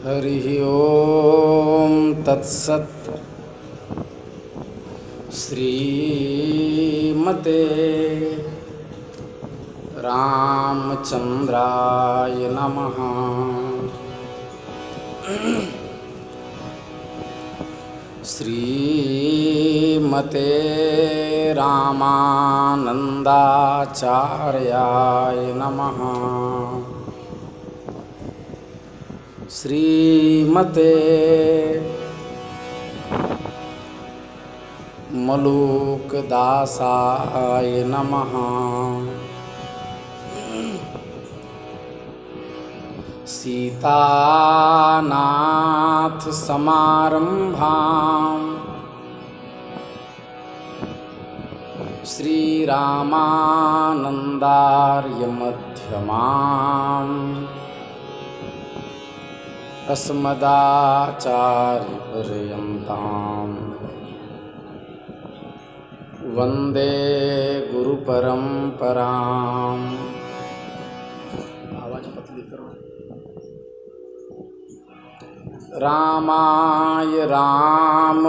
हरि ओम तत्सत्। श्रीमते रामचंद्राय नमः। श्रीमते रामानंदाचार्याय नमः। श्रीमते मलूकदासाय नमः। सीतानाथ समारंभां श्रीरामानंदार्य मध्यमाम् अस्मदाचार्यपर्यन्तां वन्दे गुरुपरम्पराम्। आवाज पतली करो। रामाय रामभद्राय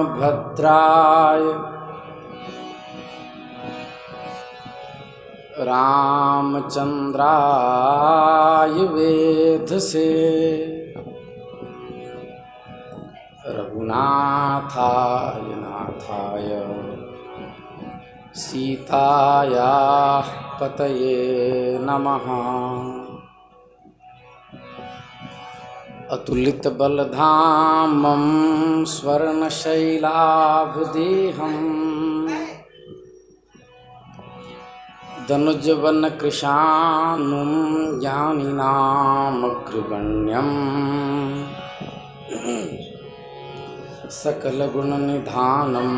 रामचंद्राय वेधसे रघुनाथाय नाथाय सीतायाः पतये नमः। अतुलितबलधामं स्वर्णशैलाभदेहम् दनुजवनकृशानुं ज्ञानिनामग्रगण्यम् सकलगुणनिधानं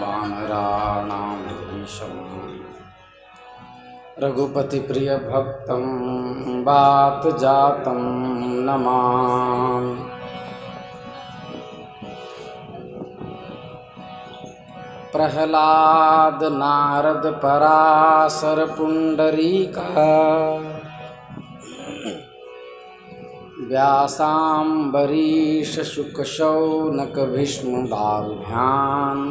वानराणां धीशं रघुपतिप्रियभक्तं वातजातं नमामि। प्रह्लाद नारद पराशर पुंडरीका व्यासाम्बरीश शुक शौनक भीष्म दारुभ्याम्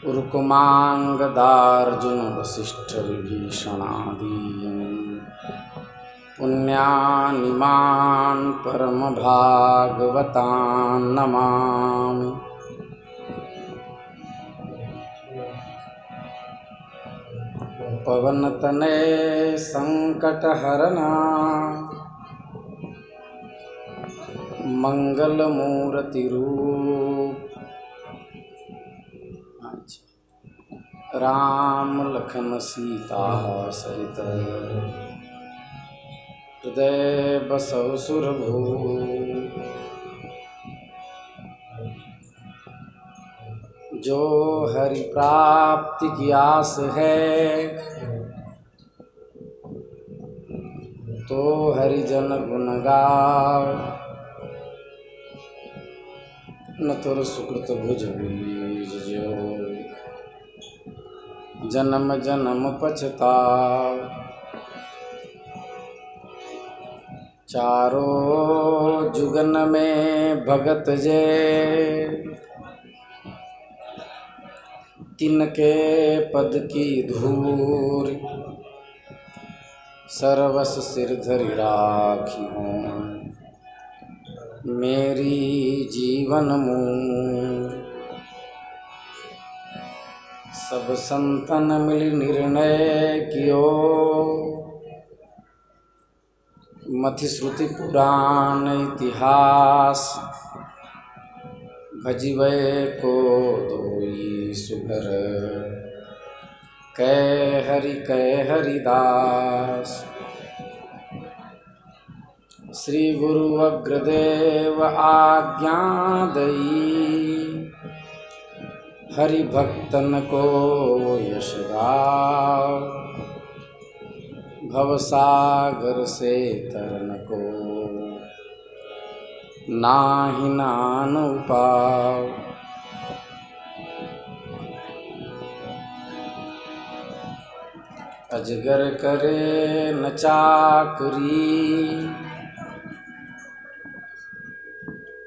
उरुकुमांगदार्जुन वसिष्ठ विभीषणादीन् पुण्यानिमान् परम भागवतान् नमामि। पवनतनय संकटहरणा मंगलमूर्तिरूप राम लखन सीता सहित हृदय बसव सुरभूप। जो हरि प्राप्ति की आस है तो हरिजन गुण गाओ। न तुर सुकृत भुज बीज जो जन्म जन्म पछताओ। चारों जुगन में भगत जे तिनके पद की धूर सर्वस सिर धरि राखी हूँ मेरी जीवन मूल। सब संतन मिल निर्णय कियो मथि श्रुति पुराण इतिहास भजिवै को दोई सुगर कै हरिदास। श्री गुरु अग्रदेव आज्ञा दई हरि भक्तन को यश गाओ। भवसागर से तरन को नाहि नान उपाय। अजगर करे न चाकरी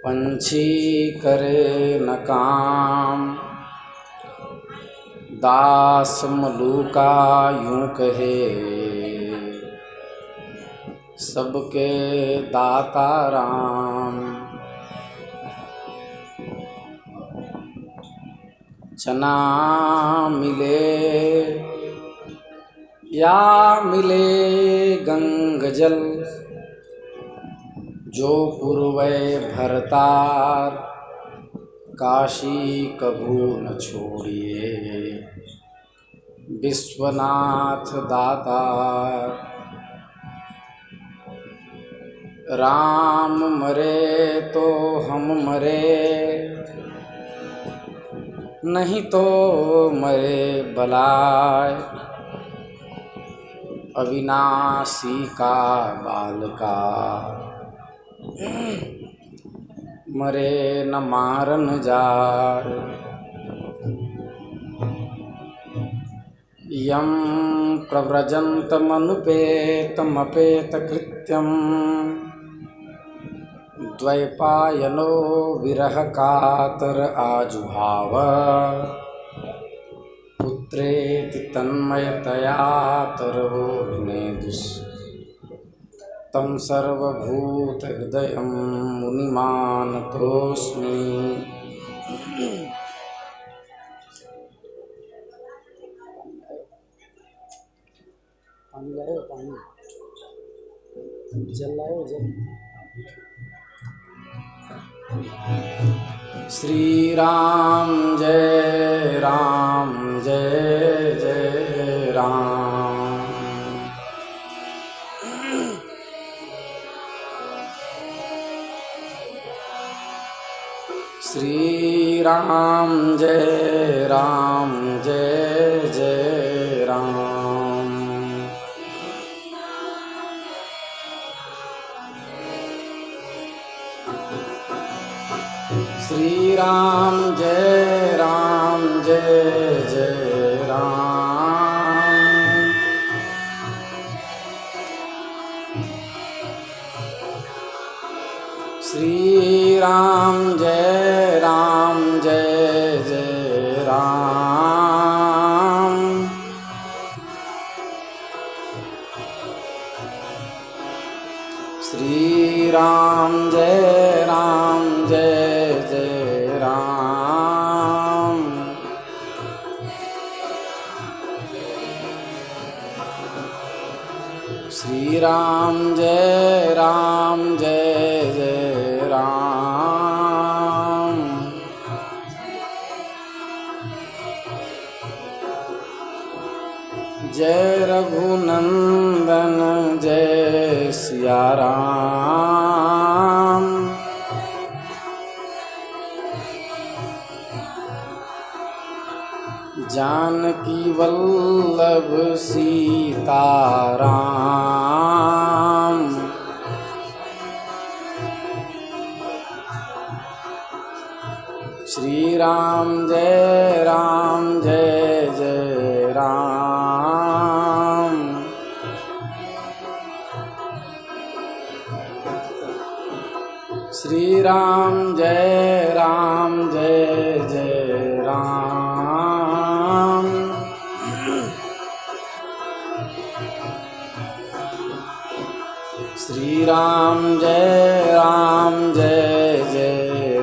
पंछी करे न काम, दास मलूका यूं कहे, सबके दाता राम। चना मिले या मिले गंगजल, जो पूर्वै भरतार, काशी कभू न छोड़िए, विश्वनाथ दातार। राम मरे तो हम मरे, नहीं तो मरे बलाय, अविनाशी का बालका, मरे न मारन जाय। यम प्रव्रजन्तमनुपेतमपेत कृत्यं, द्वैपायनो विरह कातर आजुहाव, पुत्रेति तन्मयतया तरवो विनेदुस्, तं सर्वभूतहृदयं मुनिमानतोऽस्मि। पानी लाओ, पानी जल लाओ, जल। श्री राम जय जय राम। श्री राम जय जय राम। श्री राम जय जय राम। श्री राम जय जय राम। श्री राम जय जय राम। श्री राम जय जय राम। जय रघुनंदन जय सिया राम। जानकी वल्लभ सीताराम। श्री राम जय जय राम। श्री राम जय जय राम। श्री राम जय जय राम।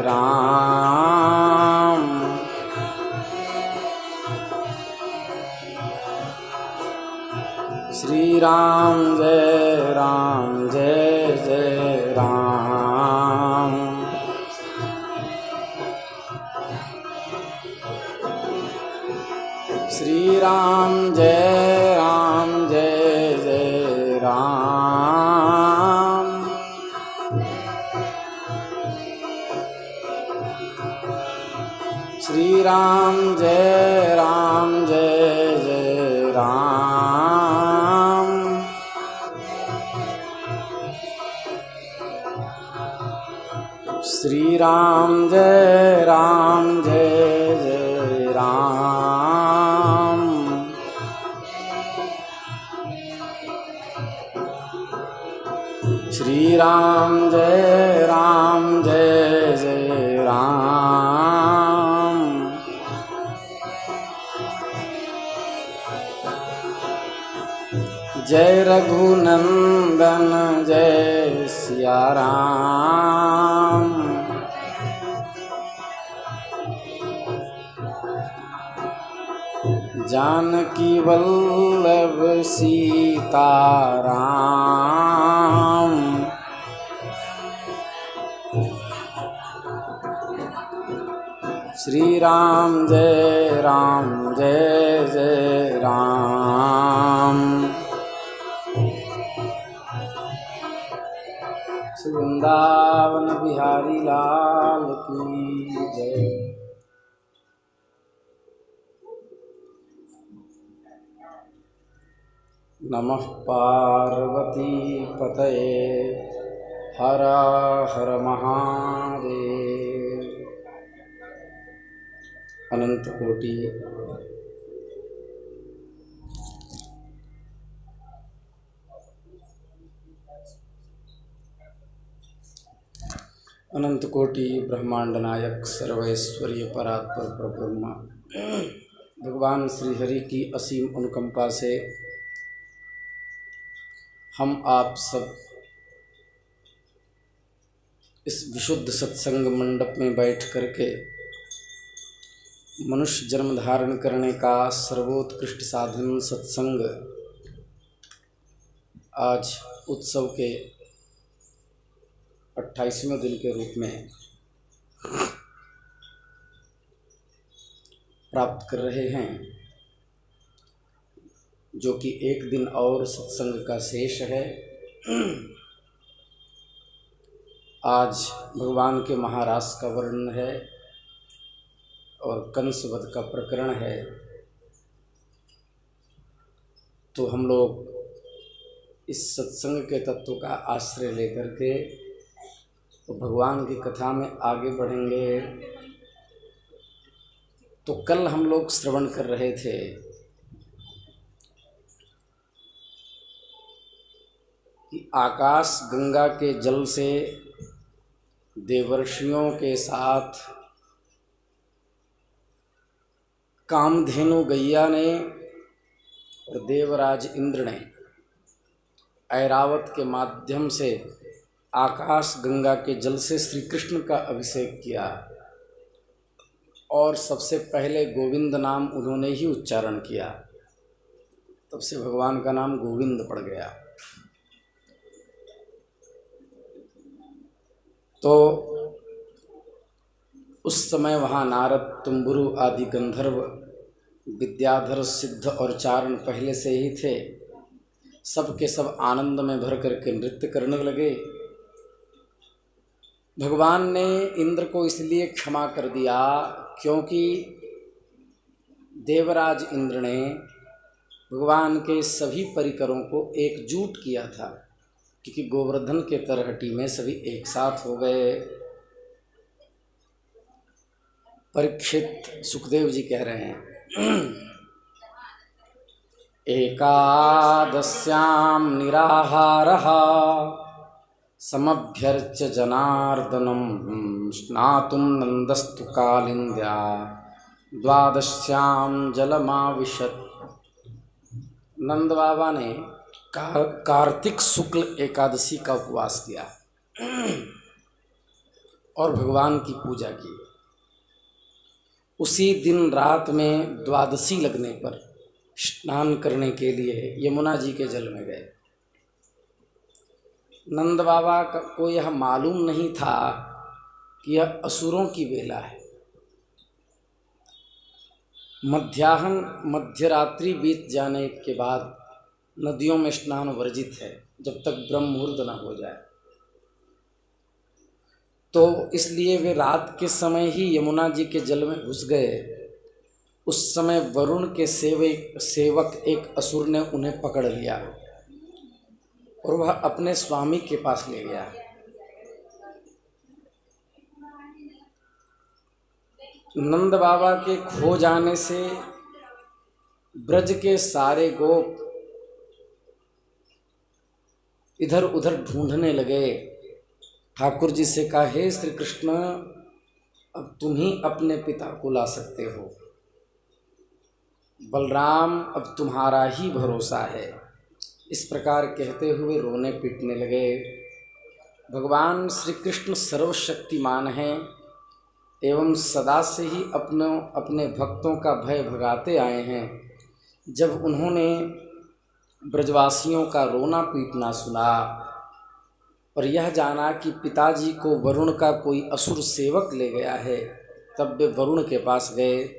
श्री राम जय जय राम। श्री राम जय जय राम। श्री राम जय जय राम। श्री राम जय जय राम। श्री राम जय जय रघुनंदन जय सिया राम। जानकी वल्लभ सीता राम। श्री राम जय जय राम। श्री वृंदावन बिहारी लाल की जय। नमः पार्वती पतये हर हर महादेव। अनंत कोटि अनंत कोटि ब्रह्मांड नायक सर्वैश्वर्य परात्पर परब्रह्म भगवान श्री हरि की असीम अनुकंपा से हम आप सब इस विशुद्ध सत्संग मंडप में बैठ करके मनुष्य जन्म धारण करने का सर्वोत्कृष्ट साधन सत्संग आज उत्सव के 28वें दिन के रूप में प्राप्त कर रहे हैं, जो कि एक दिन और सत्संग का शेष है। आज भगवान के महारास का वर्णन है और कंस वध का प्रकरण है। तो हम लोग इस सत्संग के तत्व का आश्रय लेकर के तो भगवान की कथा में आगे बढ़ेंगे। तो कल हम लोग श्रवण कर रहे थे कि आकाश गंगा के जल से देवर्षियों के साथ कामधेनु गैया ने और देवराज इंद्र ने ऐरावत के माध्यम से आकाश गंगा के जल से श्री कृष्ण का अभिषेक किया और सबसे पहले गोविंद नाम उन्होंने ही उच्चारण किया। तब से भगवान का नाम गोविंद पड़ गया। तो उस समय वहाँ नारद, तुम्बुरु आदि गंधर्व, विद्याधर, सिद्ध और चारण पहले से ही थे। सब के सब आनंद में भर करके नृत्य करने लगे। भगवान ने इंद्र को इसलिए क्षमा कर दिया क्योंकि देवराज इंद्र ने भगवान के सभी परिकरों को एकजुट किया था, क्योंकि गोवर्धन के तरहटी में सभी एक साथ हो गए। परीक्षित सुखदेव जी कह रहे हैं एकादश्याम निराहारः समभ्यर्च्य जनार्दनम स्नातुं नंदस्तु कालिंद्या द्वादश्याम जलमाविशत। नंद बाबा ने कार्तिक शुक्ल एकादशी का उपवास किया और भगवान की पूजा की। उसी दिन रात में द्वादशी लगने पर स्नान करने के लिए यमुना जी के जल में गए। नंद बाबा को यह मालूम नहीं था कि यह असुरों की बेला है। मध्यरात्रि बीत जाने के बाद नदियों में स्नान वर्जित है, जब तक ब्रह्म मुहूर्त न हो जाए। तो इसलिए वे रात के समय ही यमुना जी के जल में घुस गए। उस समय वरुण के सेवक एक असुर ने उन्हें पकड़ लिया और वह अपने स्वामी के पास ले गया। नंद बाबा के खो जाने से ब्रज के सारे गोप इधर उधर ढूंढने लगे। ठाकुर जी से कहा, हे श्री कृष्ण, अब तुम ही अपने पिता को ला सकते हो। बलराम, अब तुम्हारा ही भरोसा है। इस प्रकार कहते हुए रोने पीटने लगे। भगवान श्री कृष्ण सर्वशक्तिमान हैं एवं सदा से ही अपने भक्तों का भय भगाते आए हैं। जब उन्होंने ब्रजवासियों का रोना पीटना सुना और यह जाना कि पिताजी को वरुण का कोई असुर सेवक ले गया है, तब वे वरुण के पास गए।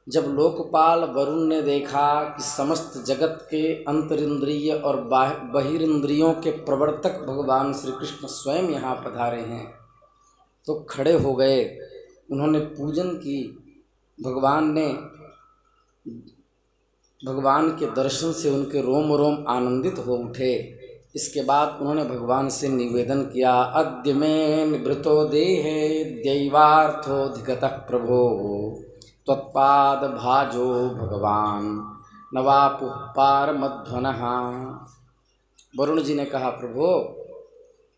जब लोकपाल वरुण ने देखा कि समस्त जगत के अंतरिंद्रिय और बहिरिंद्रियों के प्रवर्तक भगवान श्री कृष्ण स्वयं यहाँ पधारे हैं, तो खड़े हो गए। उन्होंने पूजन की। भगवान के दर्शन से उनके रोम रोम आनंदित हो उठे। इसके बाद उन्होंने भगवान से निवेदन किया, अद्य मे निवृतो देहे दैवार्थोऽधिगतः प्रभो त्वत्पाद भाजो भगवान नवापुः पारमध्वनः। वरुण जी ने कहा, प्रभो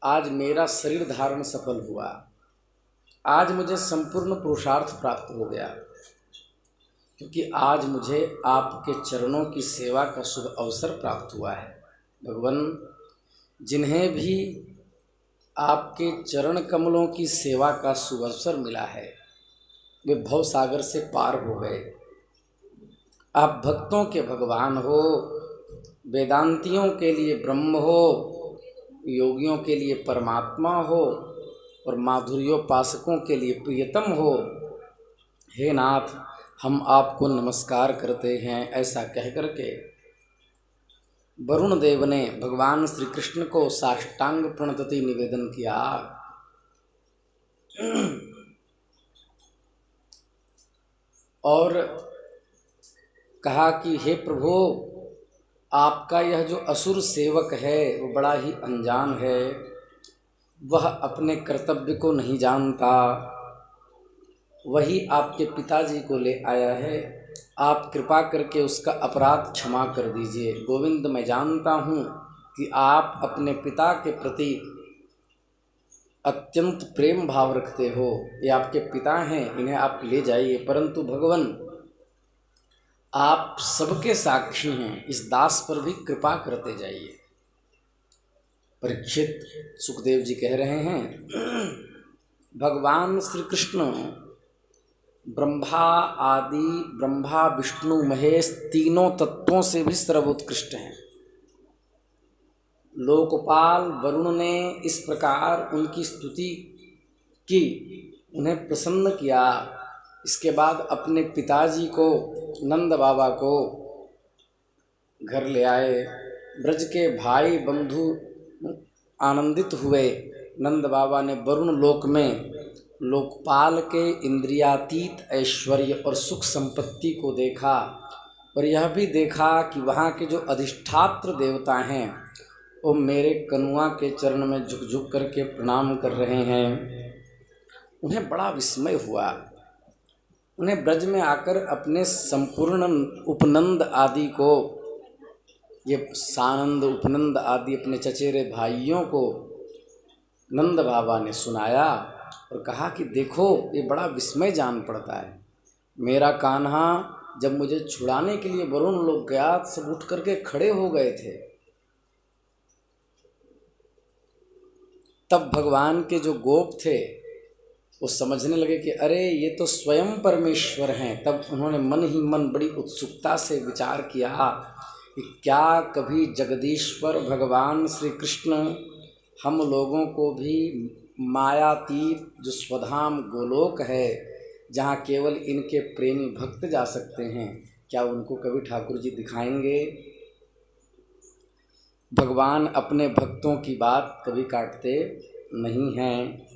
आज मेरा शरीर धारण सफल हुआ, आज मुझे संपूर्ण पुरुषार्थ प्राप्त हो गया, क्योंकि आज मुझे आपके चरणों की सेवा का शुभ अवसर प्राप्त हुआ है। भगवान, जिन्हें भी आपके चरण कमलों की सेवा का शुभ अवसर मिला है, वे भव सागर से पार हो गए। आप भक्तों के भगवान हो, वेदांतियों के लिए ब्रह्म हो, योगियों के लिए परमात्मा हो और माधुर्योपासकों के लिए प्रियतम हो। हे नाथ, हम आपको नमस्कार करते हैं। ऐसा कह करके वरुण देव ने भगवान श्री कृष्ण को साष्टांग प्रणतति निवेदन किया। और कहा कि हे प्रभु, आपका यह जो असुर सेवक है वो बड़ा ही अनजान है, वह अपने कर्तव्य को नहीं जानता, वही आपके पिताजी को ले आया है। आप कृपा करके उसका अपराध क्षमा कर दीजिए। गोविंद, मैं जानता हूँ कि आप अपने पिता के प्रति अत्यंत प्रेम भाव रखते हो, ये आपके पिता हैं, इन्हें आप ले जाइए, परंतु भगवान आप सबके साक्षी हैं, इस दास पर भी कृपा करते जाइए। परीक्षित, सुखदेव जी कह रहे हैं, भगवान श्री कृष्ण ब्रह्मा विष्णु महेश तीनों तत्वों से भी सर्वोत्कृष्ट हैं। लोकपाल वरुण ने इस प्रकार उनकी स्तुति की, उन्हें प्रसन्न किया। इसके बाद अपने पिताजी को, नंद बाबा को घर ले आए। ब्रज के भाई बंधु आनंदित हुए। नंद बाबा ने वरुण लोक में लोकपाल के इंद्रियातीत ऐश्वर्य और सुख संपत्ति को देखा और यह भी देखा कि वहाँ के जो अधिष्ठात्र देवता हैं वो मेरे कनुआ के चरण में झुक झुक करके प्रणाम कर रहे हैं। उन्हें बड़ा विस्मय हुआ। उन्हें ब्रज में आकर अपने संपूर्ण उपनंद आदि को, ये सानंद उपनंद आदि अपने चचेरे भाइयों को नंद बाबा ने सुनाया और कहा कि देखो, ये बड़ा विस्मय जान पड़ता है। मेरा कान्हा जब मुझे छुड़ाने के लिए वरुण लोग गया, सब उठ करके खड़े हो गए थे। तब भगवान के जो गोप थे वो समझने लगे कि अरे ये तो स्वयं परमेश्वर हैं। तब उन्होंने मन ही मन बड़ी उत्सुकता से विचार किया कि क्या कभी जगदीश्वर भगवान श्री कृष्ण हम लोगों को भी मायातीत जो स्वधाम गोलोक है, जहाँ केवल इनके प्रेमी भक्त जा सकते हैं, क्या उनको कभी ठाकुर जी दिखाएंगे? भगवान अपने भक्तों की बात कभी काटते नहीं हैं।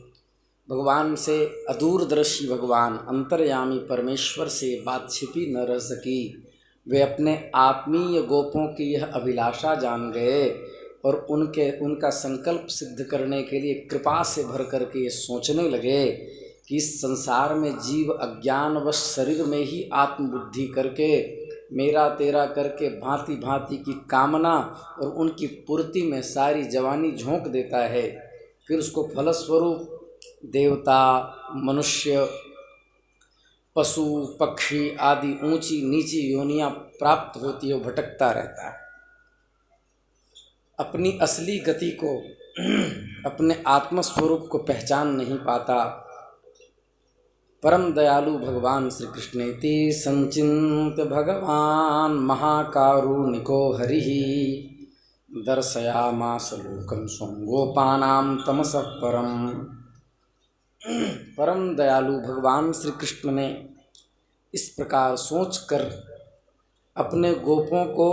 भगवान से अदूरदर्शी भगवान अंतर्यामी परमेश्वर से बात छिपी न रह सकी। वे अपने आत्मीय गोपों की यह अभिलाषा जान गए और उनका संकल्प सिद्ध करने के लिए कृपा से भर करके ये सोचने लगे कि इस संसार में जीव अज्ञानवश शरीर में ही आत्मबुद्धि करके मेरा तेरा करके भांति भांति की कामना और उनकी पूर्ति में सारी जवानी झोंक देता है। फिर उसको फलस्वरूप देवता, मनुष्य, पशु, पक्षी आदि ऊंची नीची योनियां प्राप्त होती है, भटकता रहता है। अपनी असली गति को अपने आत्मस्वरूप को पहचान नहीं पाता। परम दयालु भगवान श्री कृष्णेति संचिन्त्य भगवान महाकारुणिको हरिः दर्शयामास लोकं स्वं गोपानां तमसः परम। परम दयालु भगवान श्री कृष्ण ने इस प्रकार सोचकर अपने गोपों को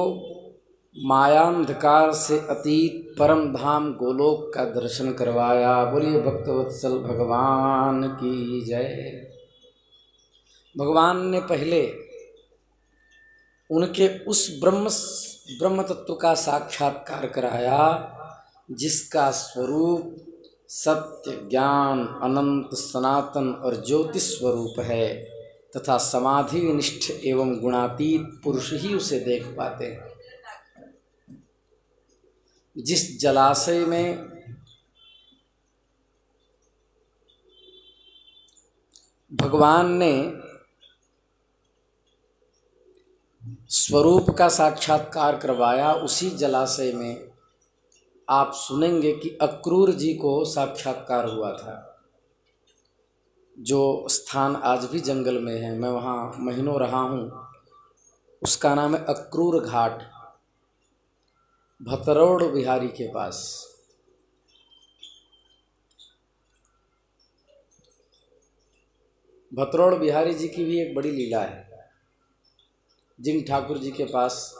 मायांधकार से अतीत परम धाम गोलोक का दर्शन करवाया। बोलिए भक्तवत्सल भगवान की जय। भगवान ने पहले उनके उस ब्रह्म तत्व का साक्षात्कार कराया जिसका स्वरूप सत्य, ज्ञान, अनंत, सनातन और ज्योति स्वरूप है तथा समाधि निष्ठ एवं गुणातीत पुरुष ही उसे देख पाते हैं। जिस जलाशय में भगवान ने स्वरूप का साक्षात्कार करवाया, उसी जलाशय में आप सुनेंगे कि अक्रूर जी को साक्षात्कार हुआ था। जो स्थान आज भी जंगल में है, मैं वहाँ महीनों रहा हूँ, उसका नाम है अक्रूर घाट, भतरौड़ बिहारी के पास। भतरौड़ बिहारी जी की भी एक बड़ी लीला है। जिन ठाकुर जी के पास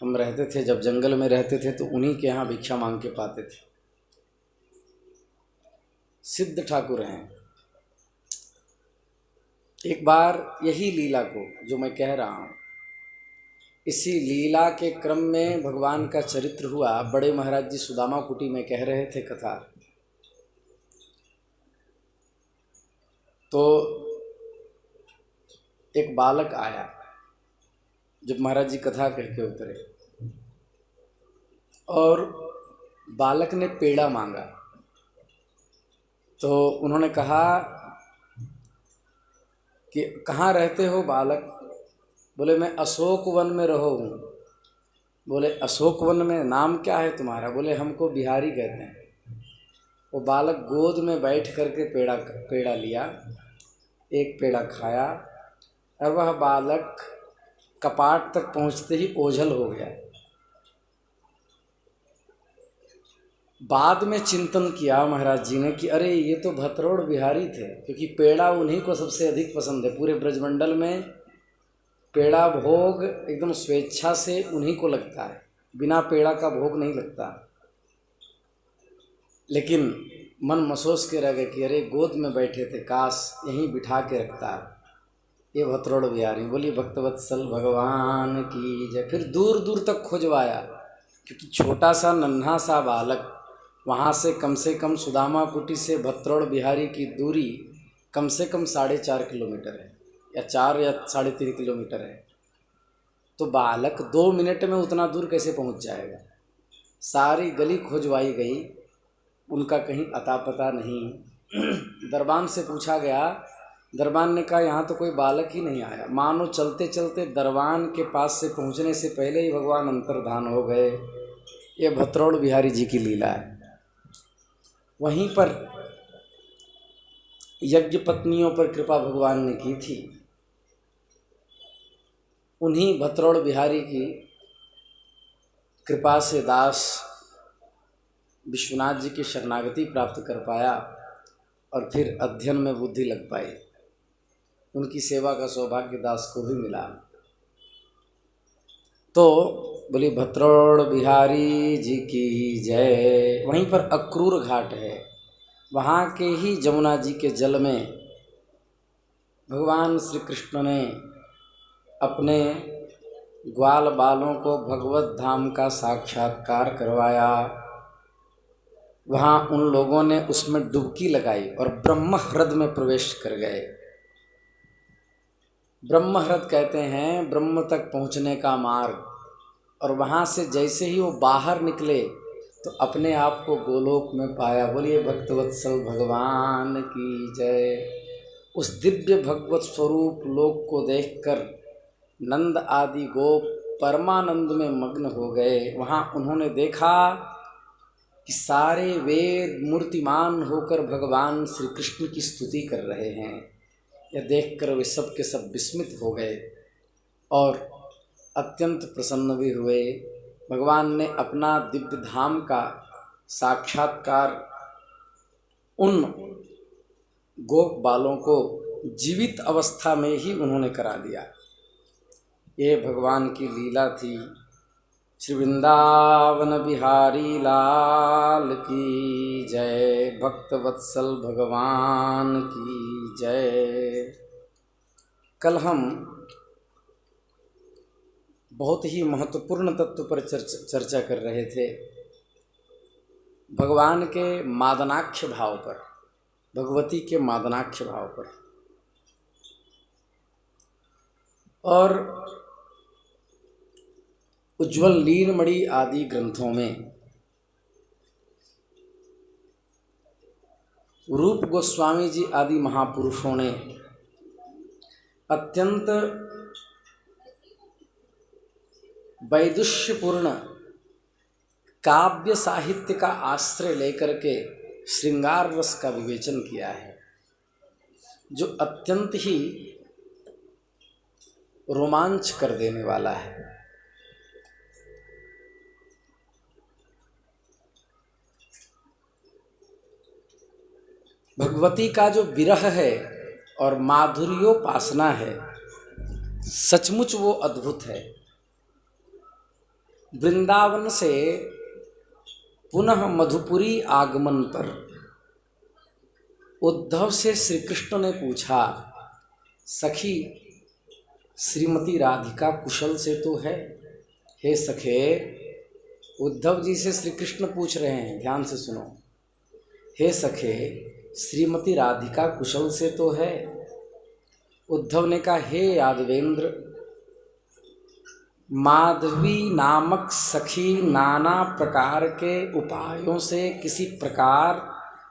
हम रहते थे, जब जंगल में रहते थे, तो उन्हीं के यहाँ भिक्षा मांग के पाते थे। सिद्ध ठाकुर हैं। एक बार यही लीला को जो मैं कह रहा हूँ, इसी लीला के क्रम में भगवान का चरित्र हुआ। बड़े महाराज जी सुदामा कुटी में कह रहे थे कथा, तो एक बालक आया। जब महाराज जी कथा कह के उतरे और बालक ने पेड़ा मांगा, तो उन्होंने कहा कि कहाँ रहते हो बालक? बोले मैं अशोक वन में रहो हूँ। बोले अशोक वन में, नाम क्या है तुम्हारा? बोले हमको बिहारी कहते हैं। वो बालक गोद में बैठ करके पेड़ा लिया, एक पेड़ा खाया और वह बालक कपाट तक पहुँचते ही ओझल हो गया। बाद में चिंतन किया महाराज जी ने कि अरे ये तो भतरौड़ बिहारी थे, क्योंकि पेड़ा उन्हीं को सबसे अधिक पसंद है। पूरे ब्रजमंडल में पेड़ा भोग एकदम स्वेच्छा से उन्हीं को लगता है, बिना पेड़ा का भोग नहीं लगता। लेकिन मन महसूस के रह गए कि अरे गोद में बैठे थे, काश यहीं बिठा के रखता। ये भतरौड़ बिहारी। बोली भक्तवत्सल भगवान की जय। फिर दूर दूर तक खोजवाया, क्योंकि छोटा सा नन्हा सा बालक, वहाँ से कम सुदामा कुटी से भतरौड़ बिहारी की दूरी कम से कम 4.5 किलोमीटर है, या 4 या 3.5 किलोमीटर है। तो बालक 2 मिनट में उतना दूर कैसे पहुँच जाएगा? सारी गली खोजवाई गई, उनका कहीं अता पता नहीं। दरबान से पूछा गया, दरबान ने कहा यहाँ तो कोई बालक ही नहीं आया। मानो चलते चलते दरबान के पास से पहुँचने से पहले ही भगवान अंतर्धान हो गए। ये भतरौड़ बिहारी जी की लीला है। वहीं पर यज्ञ पत्नियों पर कृपा भगवान ने की थी। उन्हीं भतरौड़ बिहारी की कृपा से दास विश्वनाथ जी की शरणागति प्राप्त कर पाया और फिर अध्ययन में बुद्धि लग पाई। उनकी सेवा का सौभाग्य दास को भी मिला। तो बोली भतरौड़ बिहारी जी की जय। वहीं पर अक्रूर घाट है, वहाँ के ही जमुना जी के जल में भगवान श्री कृष्ण ने अपने ग्वाल बालों को भगवत धाम का साक्षात्कार करवाया। वहाँ उन लोगों ने उसमें डुबकी लगाई और ब्रह्मह्रद में प्रवेश कर गए। ब्रह्मह्रद कहते हैं ब्रह्म तक पहुँचने का मार्ग। और वहाँ से जैसे ही वो बाहर निकले तो अपने आप को गोलोक में पाया। बोलिए भक्तवत्सल भगवान की जय। उस दिव्य भगवत स्वरूप लोक को देखकर नंद आदि गोप परमानंद में मग्न हो गए। वहाँ उन्होंने देखा कि सारे वेद मूर्तिमान होकर भगवान श्री कृष्ण की स्तुति कर रहे हैं। यह देखकर वे सब के सब विस्मित हो गए और अत्यंत प्रसन्न भी हुए। भगवान ने अपना दिव्य धाम का साक्षात्कार उन गोप बालों को जीवित अवस्था में ही उन्होंने करा दिया। ये भगवान की लीला थी। श्री वृंदावन बिहारी लाल की जय, भक्त वत्सल भगवान की जय। कल हम बहुत ही महत्वपूर्ण तत्व पर चर्चा कर रहे थे, भगवान के मादनाक्ष भाव पर, भगवती के मादनाक्ष भाव पर। और उज्ज्वल लीलमणि आदि ग्रंथों में रूप गोस्वामी जी आदि महापुरुषों ने अत्यंत वैदुष्यपूर्ण काव्य साहित्य का आश्रय लेकर के श्रृंगार रस का विवेचन किया है, जो अत्यंत ही रोमांच कर देने वाला है। भगवती का जो विरह है और माधुर्योपासना है, सचमुच वो अद्भुत है। वृंदावन से पुनः मधुपुरी आगमन पर उद्धव से श्री कृष्ण ने पूछा, सखी श्रीमती राधिका कुशल से तो है? हे सखे, उद्धव जी से श्री कृष्ण पूछ रहे हैं, ध्यान से सुनो। हे सखे, श्रीमती राधिका कुशल से तो है? उद्धव ने कहा, हे यादवेंद्र, माधवी नामक सखी नाना प्रकार के उपायों से किसी प्रकार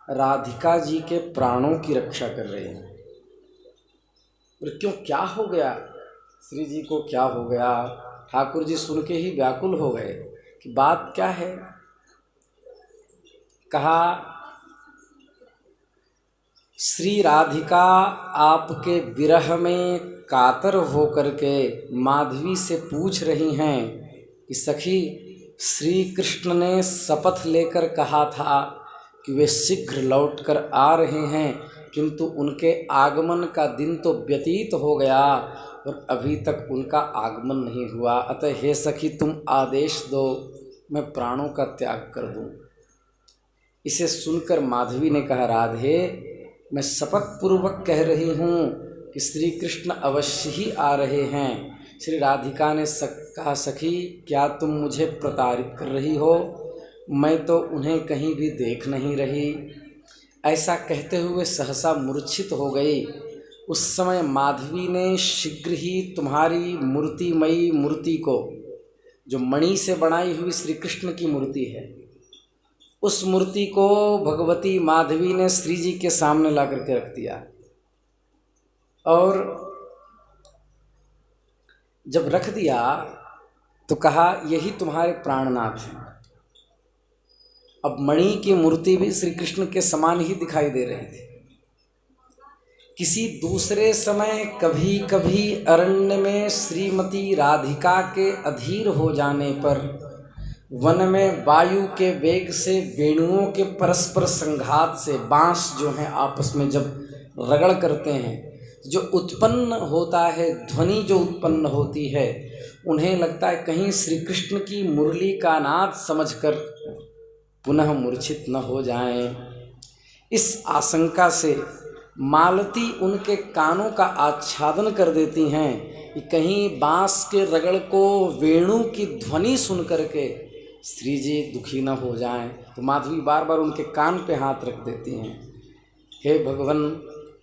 राधिका जी के प्राणों की रक्षा कर रहे हैं। और क्यों, क्या हो गया श्री जी को, क्या हो गया? ठाकुर जी सुन के ही व्याकुल हो गए कि बात क्या है। कहा, श्री राधिका आपके विरह में कातर होकर के माधवी से पूछ रही हैं कि सखी, श्री कृष्ण ने शपथ लेकर कहा था कि वे शीघ्र लौटकर आ रहे हैं, किंतु उनके आगमन का दिन तो व्यतीत हो गया और अभी तक उनका आगमन नहीं हुआ। अतः हे सखी, तुम आदेश दो, मैं प्राणों का त्याग कर दूं। इसे सुनकर माधवी ने कहा, राधे, मैं शपथ पूर्वक कह रही हूँ कि श्री कृष्ण अवश्य ही आ रहे हैं। श्री राधिका ने कहा, सखी क्या तुम मुझे प्रताड़ित कर रही हो? मैं तो उन्हें कहीं भी देख नहीं रही। ऐसा कहते हुए सहसा मूर्छित हो गई। उस समय माधवी ने शीघ्र ही तुम्हारी मूर्तिमयी मूर्ति को, जो मणि से बनाई हुई श्री कृष्ण की मूर्ति है, उस मूर्ति को भगवती माधवी ने श्री जी के सामने ला करके रख दिया। और जब रख दिया तो कहा, यही तुम्हारे प्राणनाथ हैं। अब मणि की मूर्ति भी श्री कृष्ण के समान ही दिखाई दे रही थी। किसी दूसरे समय कभी कभी अरण्य में श्रीमती राधिका के अधीर हो जाने पर वन में वायु के वेग से, वेणुओं के परस्पर संघात से, बांस जो हैं आपस में जब रगड़ करते हैं, जो उत्पन्न होता है, ध्वनि जो उत्पन्न होती है, उन्हें लगता है कहीं श्री कृष्ण की मुरली का नाद समझकर पुनः मूर्छित न हो जाएं। इस आशंका से मालती उनके कानों का आच्छादन कर देती हैं कि कहीं बांस के रगड़ को, वेणु की ध्वनि सुन करके श्री जी दुखी न हो जाएं। तो माधवी बार बार उनके कान पे हाथ रख देती हैं, हे भगवान,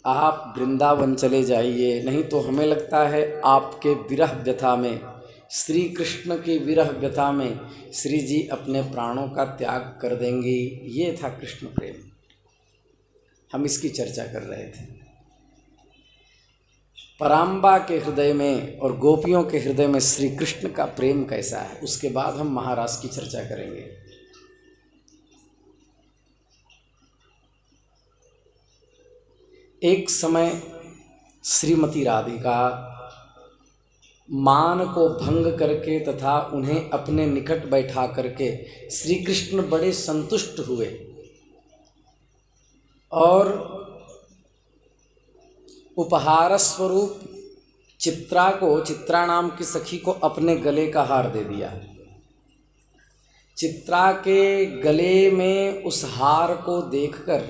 आप वृंदावन चले जाइए, नहीं तो हमें लगता है आपके विरह व्यथा में, श्री कृष्ण की विरह व्यथा में श्री जी अपने प्राणों का त्याग कर देंगी। ये था कृष्ण प्रेम। हम इसकी चर्चा कर रहे थे। पराम्बा के हृदय में और गोपियों के हृदय में श्री कृष्ण का प्रेम कैसा है, उसके बाद हम महारास की चर्चा करेंगे। एक समय श्रीमती राधिका मान को भंग करके तथा उन्हें अपने निकट बैठा करके श्री कृष्ण बड़े संतुष्ट हुए और उपहार स्वरूप चित्रा नाम की सखी को अपने गले का हार दे दिया। चित्रा के गले में उस हार को देखकर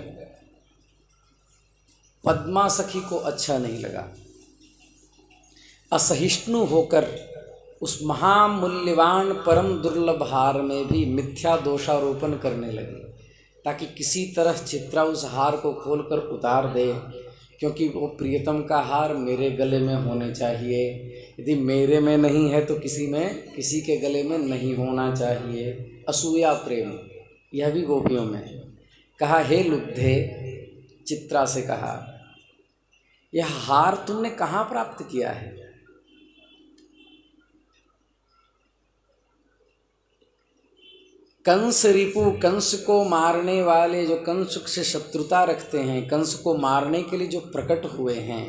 पद्मा सखी को अच्छा नहीं लगा। असहिष्णु होकर उस महामूल्यवान परम दुर्लभ हार में भी मिथ्या दोषारोपण करने लगे ताकि किसी तरह चित्रा उस हार को खोलकर उतार दे, क्योंकि वो प्रियतम का हार मेरे गले में होने चाहिए, यदि मेरे में नहीं है तो किसी के गले में नहीं होना चाहिए। असूया प्रेम यह भी गोपियों में है। कहा, हे लुब्धे, चित्रा से कहा, यह हार तुमने कहाँ प्राप्त किया है? कंस रिपु, कंस को मारने वाले जो कंस से शत्रुता रखते हैं, कंस को मारने के लिए जो प्रकट हुए हैं,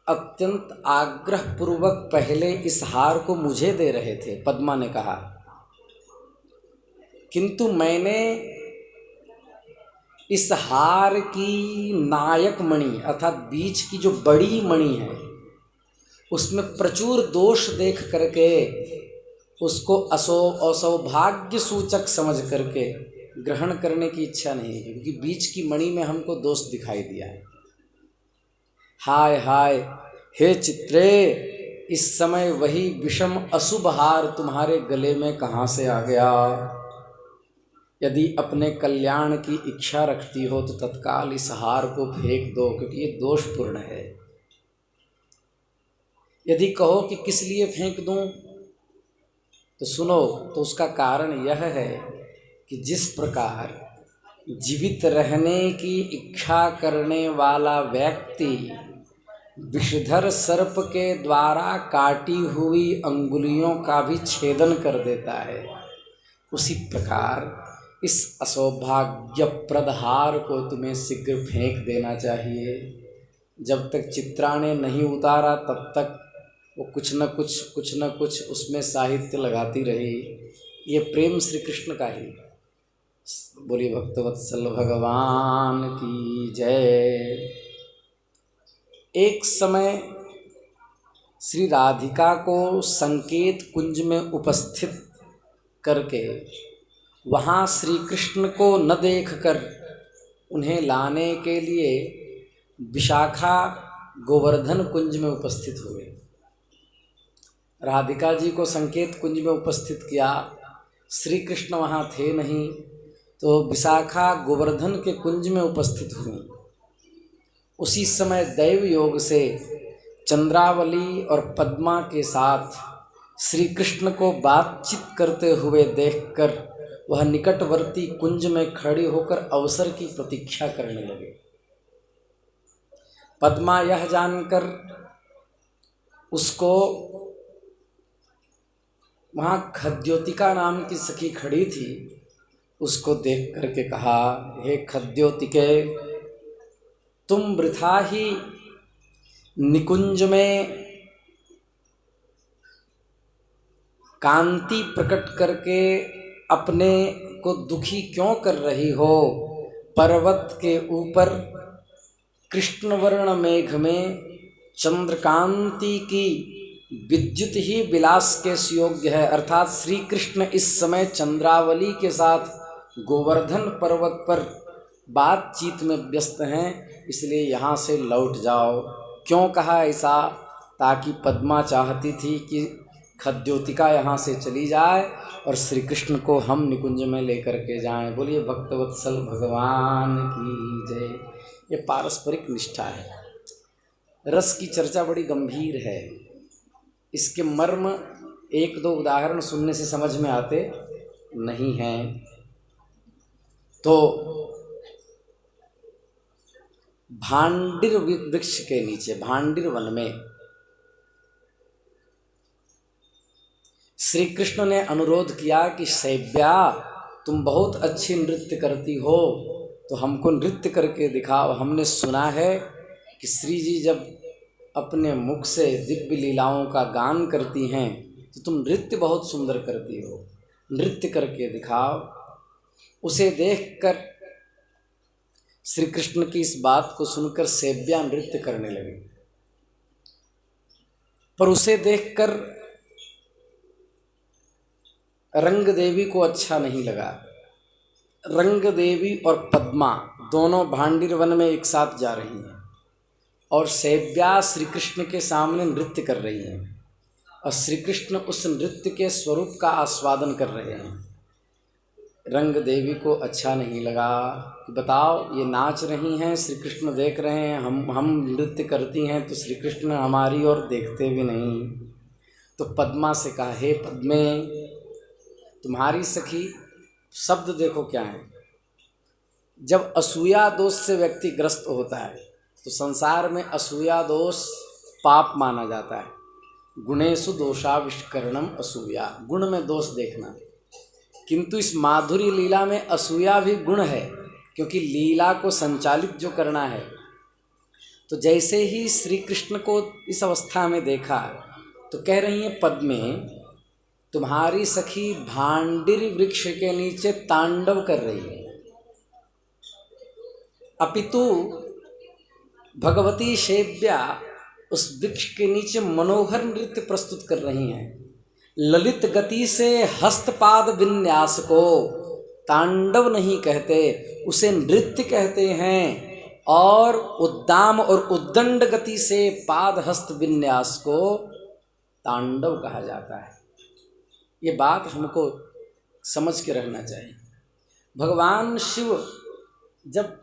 अत्यंत आग्रह पूर्वक पहले इस हार को मुझे दे रहे थे, पद्मा ने कहा, किंतु मैंने इस हार की नायक मणि अर्थात बीच की जो बड़ी मणि है उसमें प्रचुर दोष देख करके उसको असौभाग्य सूचक समझ करके ग्रहण करने की इच्छा नहीं है, क्योंकि बीच की मणि में हमको दोष दिखाई दिया है। हाय हाय, हे चित्रे, इस समय वही विषम अशुभ हार तुम्हारे गले में कहाँ से आ गया? यदि अपने कल्याण की इच्छा रखती हो तो तत्काल इस हार को फेंक दो, क्योंकि ये दोषपूर्ण है। यदि कहो कि किस लिए फेंक दूं, तो सुनो, तो उसका कारण यह है कि जिस प्रकार जीवित रहने की इच्छा करने वाला व्यक्ति विषधर सर्प के द्वारा काटी हुई अंगुलियों का भी छेदन कर देता है, उसी प्रकार इस असौभाग्यप्रद हार को तुम्हें शीघ्र फेंक देना चाहिए। जब तक चित्रा ने नहीं उतारा तब तक वो कुछ न कुछ उसमें साहित्य लगाती रही। ये प्रेम श्री कृष्ण का ही। बोलिए भक्तवत्सल भगवान की जय। एक समय श्री राधिका को संकेत कुंज में उपस्थित करके वहाँ श्री कृष्ण को न देखकर उन्हें लाने के लिए विशाखा गोवर्धन कुंज में उपस्थित हुए। राधिका जी को संकेत कुंज में उपस्थित किया, श्री कृष्ण वहाँ थे नहीं, तो विशाखा गोवर्धन के कुंज में उपस्थित हुई। उसी समय दैव योग से चंद्रावली और पद्मा के साथ श्री कृष्ण को बातचीत करते हुए देखकर वह निकटवर्ती कुंज में खड़ी होकर अवसर की प्रतीक्षा करने लगे। पद्मा यह जानकर उसको वहाँ खद्योतिका नाम की सखी खड़ी थी, उसको देख करके कहा, हे खद्योतिके, तुम वृथा ही निकुंज में कांति प्रकट करके अपने को दुखी क्यों कर रही हो? पर्वत के ऊपर कृष्णवर्ण मेघ में चंद्रकांति की विद्युत ही विलास के योग्य है, अर्थात श्री कृष्ण इस समय चंद्रावली के साथ गोवर्धन पर्वत पर बातचीत में व्यस्त हैं, इसलिए यहाँ से लौट जाओ। क्यों कहा ऐसा? ताकि पद्मा चाहती थी कि खद्योतिका यहाँ से चली जाए और श्री कृष्ण को हम निकुंज में लेकर के जाएं। बोलिए भक्तवत्सल भगवान की जय। ये पारस्परिक निष्ठा है। रस की चर्चा बड़ी गंभीर है, इसके मर्म एक दो उदाहरण सुनने से समझ में आते नहीं हैं। तो भांडिर वृक्ष के नीचे, भांडिर वन में श्री कृष्ण ने अनुरोध किया कि सैव्या, तुम बहुत अच्छी नृत्य करती हो, तो हमको नृत्य करके दिखाओ। हमने सुना है कि श्री जी जब अपने मुख से दिव्य लीलाओं का गान करती हैं तो तुम नृत्य बहुत सुंदर करती हो, नृत्य करके दिखाओ। उसे देखकर श्री कृष्ण की इस बात को सुनकर सेव्या नृत्य करने लगी, पर उसे देखकर रंग देवी को अच्छा नहीं लगा। रंग देवी और पद्मा दोनों भांडिर वन में एक साथ जा रही हैं और सेव्या श्री कृष्ण के सामने नृत्य कर रही हैं और श्री कृष्ण उस नृत्य के स्वरूप का आस्वादन कर रहे हैं। रंग देवी को अच्छा नहीं लगा कि बताओ ये नाच रही हैं, श्री कृष्ण देख रहे हैं, हम नृत्य करती हैं तो श्री कृष्ण हमारी ओर देखते भी नहीं। तो पद्मा से कहा, हे पद्मे, तुम्हारी सखी, शब्द देखो क्या है। जब असूया दोष से व्यक्ति ग्रस्त होता है तो संसार में असूया दोष पाप माना जाता है। गुणेषु दोषाविष्करणम असूया, गुण में दोष देखना। किंतु इस माधुरी लीला में असूया भी गुण है, क्योंकि लीला को संचालित जो करना है। तो जैसे ही श्री कृष्ण को इस अवस्था में देखा तो कह रही हैं, पद्मे, तुम्हारी सखी भांडिर वृक्ष के नीचे तांडव कर रही है, अपितु भगवती सेव्या उस वृक्ष के नीचे मनोहर नृत्य प्रस्तुत कर रही हैं। ललित गति से हस्तपाद विन्यास को तांडव नहीं कहते, उसे नृत्य कहते हैं। और उद्दाम और उद्दंड गति से पाद हस्त विन्यास को तांडव कहा जाता है। ये बात हमको समझ के रहना चाहिए। भगवान शिव जब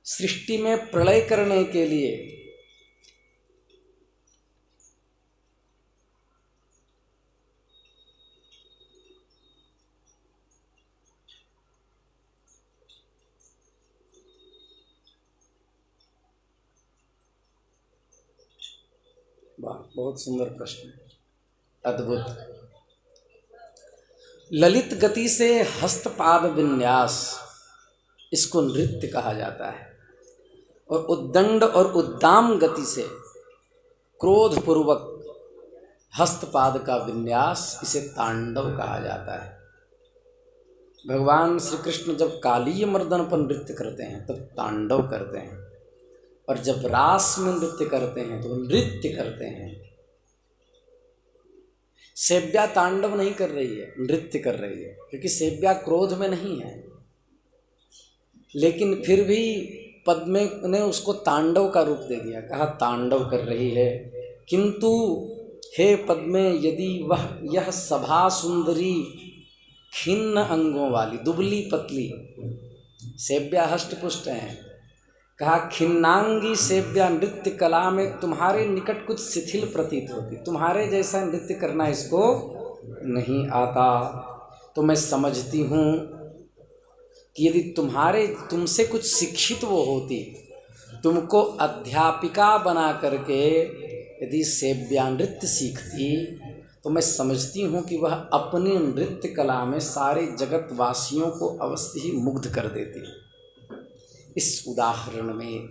सृष्टि में प्रलय करने के लिए बहुत सुंदर प्रश्न, अद्भुत। ललित गति से हस्तपाद विन्यास, इसको नृत्य कहा जाता है। और उद्दंड और उद्दाम गति से क्रोधपूर्वक हस्तपाद का विन्यास, इसे तांडव कहा जाता है। भगवान श्री कृष्ण जब कालीय मर्दन पर नृत्य करते हैं तब तांडव करते हैं, और जब रास में नृत्य करते हैं तो नृत्य करते हैं। सेव्या तांडव नहीं कर रही है, नृत्य कर रही है, क्योंकि सेव्या क्रोध में नहीं है। लेकिन फिर भी पद्मे ने उसको तांडव का रूप दे दिया, कहा तांडव कर रही है। किंतु हे पद्मे, यदि वह यह सभा सुंदरी खिन्न अंगों वाली दुबली पतली, सेव्या हष्टपुष्ट हैं, कहा खिन्नांगी सेव्या नृत्य कला में तुम्हारे निकट कुछ शिथिल प्रतीत होती, तुम्हारे जैसा नृत्य करना इसको नहीं आता। तो मैं समझती हूँ कि यदि तुमसे कुछ शिक्षित वो होती, तुमको अध्यापिका बना करके यदि सेव्या नृत्य सीखती, तो मैं समझती हूँ कि वह अपनी नृत्य कला में सारे जगत वासियों को अवश्य ही मुग्ध कर देती। इस उदाहरण में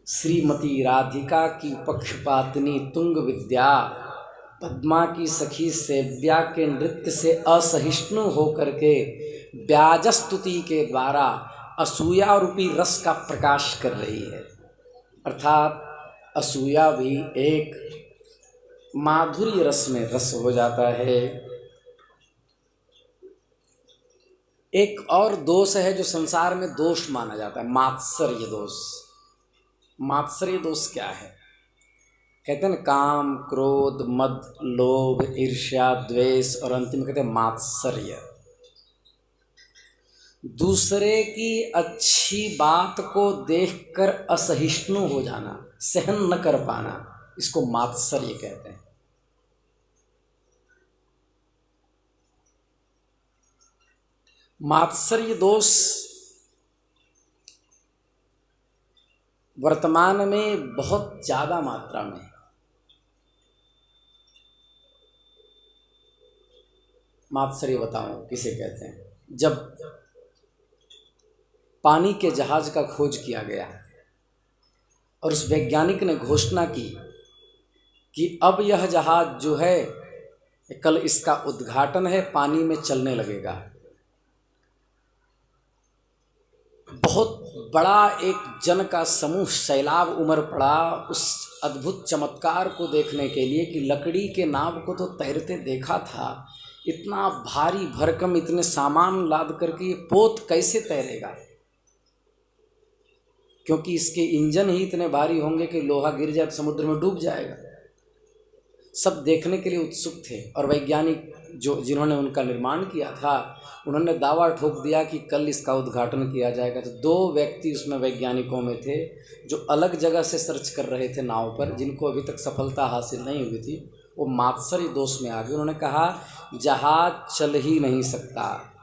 श्रीमती राधिका की पक्षपातिनी तुंग विद्या पद्मा की सखी सेव्या के नृत्य से असहिष्णु होकर के व्याजस्तुति के द्वारा असूया रूपी रस का प्रकाश कर रही है। अर्थात असूया भी एक माधुर्य रस में रस हो जाता है। एक और दोष है जो संसार में दोष माना जाता है, मात्सर्य दोष। मात्सर्य दोष क्या है? कहते हैं ना, काम, क्रोध, मद, लोभ, ईर्ष्या, द्वेष, और अंतिम कहते हैं मात्सर्य। दूसरे की अच्छी बात को देखकर असहिष्णु हो जाना, सहन न कर पाना, इसको मात्सर्य कहते हैं। मात्सर्य दोष वर्तमान में बहुत ज़्यादा मात्रा में, मात्सर्य बताऊं किसे कहते हैं? जब पानी के जहाज का खोज किया गया और उस वैज्ञानिक ने घोषणा की कि अब यह जहाज जो है कल इसका उद्घाटन है, पानी में चलने लगेगा। बहुत बड़ा एक जन का समूह सैलाब उमड़ पड़ा उस अद्भुत चमत्कार को देखने के लिए कि लकड़ी के नाव को तो तैरते देखा था, इतना भारी भरकम इतने सामान लाद करके ये पोत कैसे तैरेगा, क्योंकि इसके इंजन ही इतने भारी होंगे कि लोहा गिर जाए तो समुद्र में डूब जाएगा। सब देखने के लिए उत्सुक थे और वैज्ञानिक जिन्होंने उनका निर्माण किया था उन्होंने दावा ठोक दिया कि कल इसका उद्घाटन किया जाएगा। तो 2 व्यक्ति उसमें वैज्ञानिकों में थे जो अलग जगह से सर्च कर रहे थे नाव पर, जिनको अभी तक सफलता हासिल नहीं हुई थी। वो मात्सर्य दोष में आ गए। उन्होंने कहा जहाज चल ही नहीं सकता,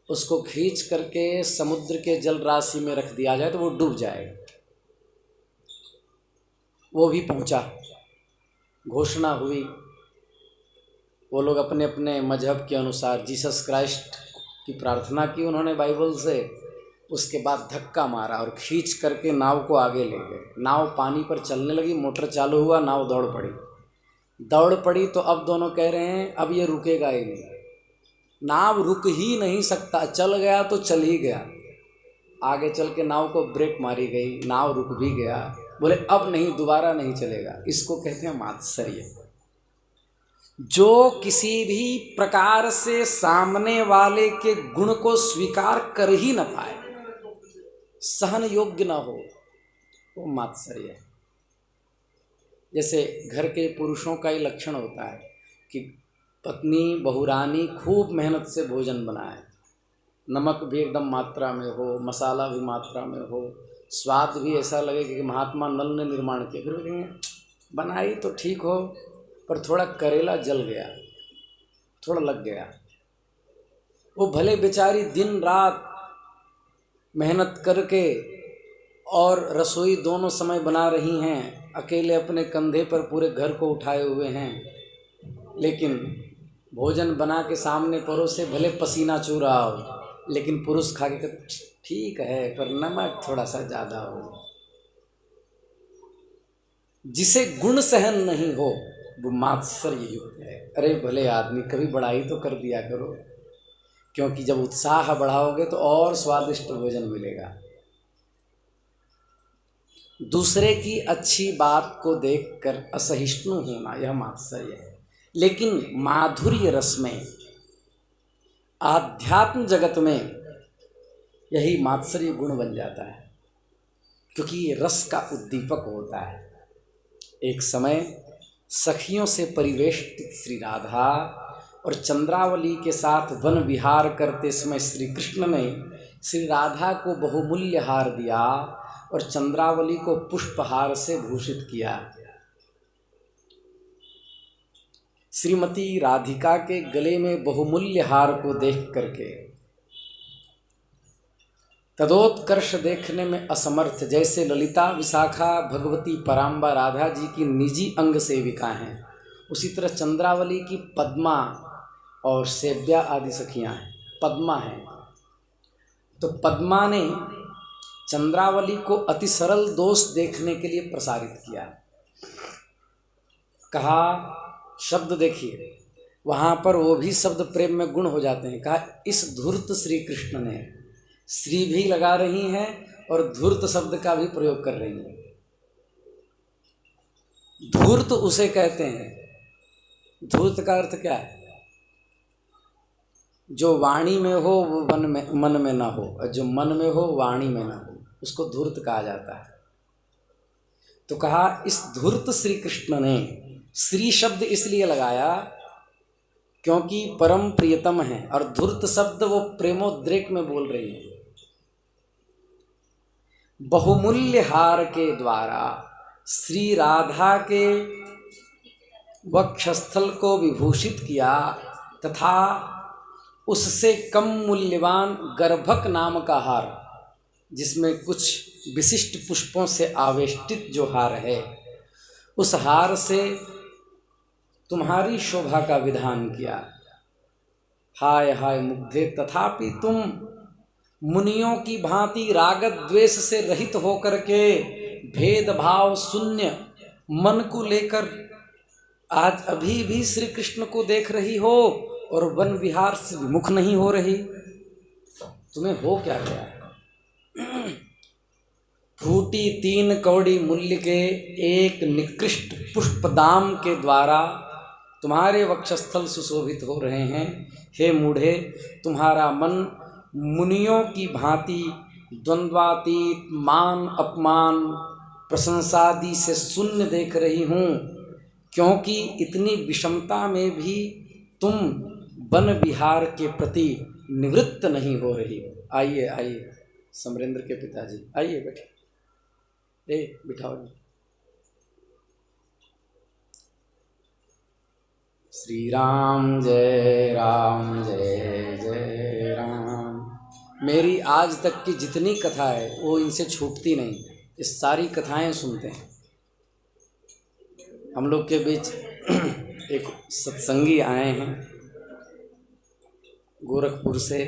उसको खींच करके समुद्र के जल राशि में रख दिया जाए तो वो डूब जाएगा। वो भी पहुंचा, घोषणा हुई, वो लोग अपने अपने मजहब के अनुसार जीसस क्राइस्ट की प्रार्थना की उन्होंने बाइबल से, उसके बाद धक्का मारा और खींच करके नाव को आगे ले गए। नाव पानी पर चलने लगी, मोटर चालू हुआ, नाव दौड़ पड़ी तो अब दोनों कह रहे हैं अब ये रुकेगा ही नहीं, नाव रुक ही नहीं सकता, चल गया तो चल ही गया। आगे चल के नाव को ब्रेक मारी गई, नाव रुक भी गया, बोले अब नहीं, दोबारा नहीं चलेगा। इसको कहते हैं मात्सर्य। जो किसी भी प्रकार से सामने वाले के गुण को स्वीकार कर ही न पाए, सहन योग्य न हो, वो मात्सर्य है। जैसे घर के पुरुषों का ही लक्षण होता है कि पत्नी बहुरानी खूब मेहनत से भोजन बनाए, नमक भी एकदम मात्रा में हो, मसाला भी मात्रा में हो, स्वाद भी ऐसा लगे कि महात्मा नल ने निर्माण किया। फिर कहेंगे बनाई तो ठीक हो पर थोड़ा करेला जल गया, थोड़ा लग गया। वो भले बेचारी दिन रात मेहनत करके और रसोई दोनों समय बना रही हैं, अकेले अपने कंधे पर पूरे घर को उठाए हुए हैं, लेकिन भोजन बना के सामने परोसे, भले पसीना चू रहा हो, लेकिन पुरुष खा के ठीक है पर नमक थोड़ा सा ज़्यादा हो। जिसे गुण सहन नहीं हो वो मात्सर्य युक्त है। अरे भले आदमी, कभी बड़ाई तो कर दिया करो, क्योंकि जब उत्साह बढ़ाओगे तो और स्वादिष्ट भोजन मिलेगा। दूसरे की अच्छी बात को देखकर असहिष्णु होना यह मात्सर्य है। लेकिन माधुर्य रस में, आध्यात्म जगत में यही मात्सर्य गुण बन जाता है, क्योंकि ये रस का उद्दीपक होता है। एक समय सखियों से परिवेष्टित श्री राधा और चंद्रावली के साथ वन विहार करते समय श्री कृष्ण ने श्री राधा को बहुमूल्य हार दिया और चंद्रावली को पुष्पहार से भूषित किया। श्रीमती राधिका के गले में बहुमूल्य हार को देख करके तदोत्कर्ष देखने में असमर्थ, जैसे ललिता, विशाखा, भगवती, पराम्बा राधा जी की निजी अंग सेविका हैं, उसी तरह चंद्रावली की पद्मा और सेव्या आदि सखियां हैं। पद्मा हैं तो पद्मा ने चंद्रावली को अति सरल दोष देखने के लिए प्रसारित किया। कहा शब्द देखिए, वहाँ पर वो भी शब्द प्रेम में गुण हो जाते हैं। कहा इस धूर्त श्री कृष्ण ने, श्री भी लगा रही हैं और धूर्त शब्द का भी प्रयोग कर रही हैं। धूर्त उसे कहते हैं, धूर्त का अर्थ क्या है? जो वाणी में हो वो मन में ना हो, और जो मन में हो वाणी में ना हो, उसको धूर्त कहा जाता है। तो कहा इस धूर्त श्री कृष्ण ने, श्री शब्द इसलिए लगाया क्योंकि परम प्रियतम है, और धूर्त शब्द वो प्रेमोद्रेक में बोल रही है। बहुमूल्य हार के द्वारा श्री राधा के वक्षस्थल को विभूषित किया तथा उससे कम मूल्यवान गर्भक नाम का हार, जिसमें कुछ विशिष्ट पुष्पों से आवेष्टित जो हार है, उस हार से तुम्हारी शोभा का विधान किया। हाय हाय मुग्धे तथापि तुम मुनियों की भांति राग द्वेष से रहित होकर के भेदभाव शून्य मन को लेकर आज अभी भी श्री कृष्ण को देख रही हो और वन विहार से विमुख नहीं हो रही, तुम्हें हो क्या गया? फूटी 3 कौड़ी मूल्य के एक निकृष्ट पुष्पदाम के द्वारा तुम्हारे वक्षस्थल सुशोभित हो रहे हैं। हे मूढ़े, तुम्हारा मन मुनियों की भांति द्वंद्वातीत मान अपमान प्रशंसादि से शून्य देख रही हूँ, क्योंकि इतनी विषमता में भी तुम वन विहार के प्रति निवृत्त नहीं हो रही हो। आइए आइए समरेंद्र के पिताजी, आइए बैठे, बिठाओ। श्री राम जय जय राम। मेरी आज तक की जितनी कथा है वो इनसे छूटती नहीं, ये सारी कथाएं सुनते हैं। हम लोग के बीच एक सत्संगी आए हैं गोरखपुर से।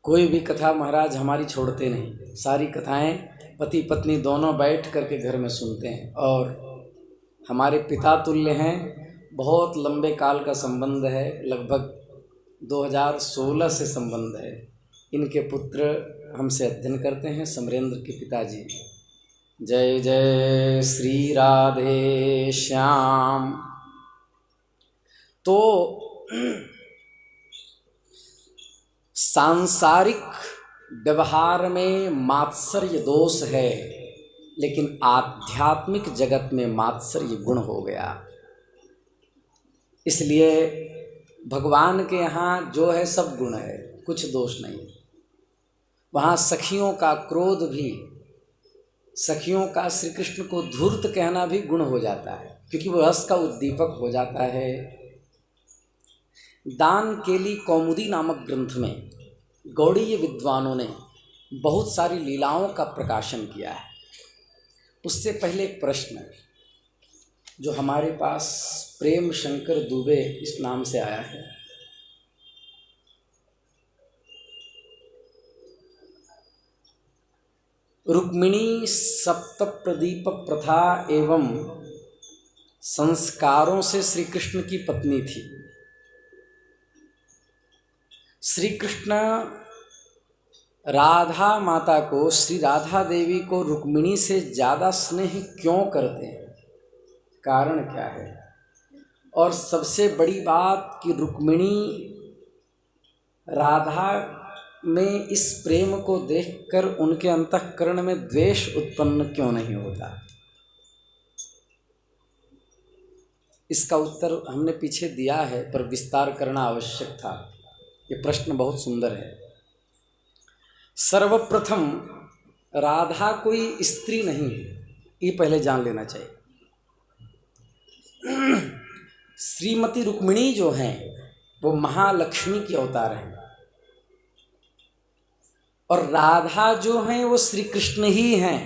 कोई भी कथा महाराज हमारी छोड़ते नहीं, सारी कथाएं पति पत्नी दोनों बैठ करके घर में सुनते हैं और हमारे पिता तुल्य हैं। बहुत लंबे काल का संबंध है, लगभग 2016 से संबंध है। इनके पुत्र हमसे अध्ययन करते हैं, समरेंद्र के पिताजी। जय जय श्री राधे श्याम। तो सांसारिक व्यवहार में मात्सर्य दोष है, लेकिन आध्यात्मिक जगत में मात्सर्य गुण हो गया। इसलिए भगवान के यहाँ जो है सब गुण है, कुछ दोष नहीं। वहाँ सखियों का क्रोध भी, सखियों का श्री कृष्ण को धूर्त कहना भी गुण हो जाता है, क्योंकि वो रस का उद्दीपक हो जाता है। दान केली कौमुदी नामक ग्रंथ में गौड़ीय विद्वानों ने बहुत सारी लीलाओं का प्रकाशन किया है। उससे पहले एक प्रश्न जो हमारे पास प्रेम शंकर दुबे इस नाम से आया है। रुक्मिणी सप्त प्रदीप प्रथा एवं संस्कारों से श्री कृष्ण की पत्नी थी। श्री कृष्ण राधा माता को, श्री राधा देवी को रुक्मिणी से ज़्यादा स्नेह क्यों करते हैं, कारण क्या है? और सबसे बड़ी बात कि रुक्मिणी राधा में इस प्रेम को देखकर उनके अंतःकरण में द्वेष उत्पन्न क्यों नहीं होता? इसका उत्तर हमने पीछे दिया है, पर विस्तार करना आवश्यक था। ये प्रश्न बहुत सुंदर है। सर्वप्रथम राधा कोई स्त्री नहीं है, ये पहले जान लेना चाहिए। श्रीमती रुक्मिणी जो हैं वो महालक्ष्मी की अवतार हैं, और राधा जो हैं वो श्री कृष्ण ही हैं।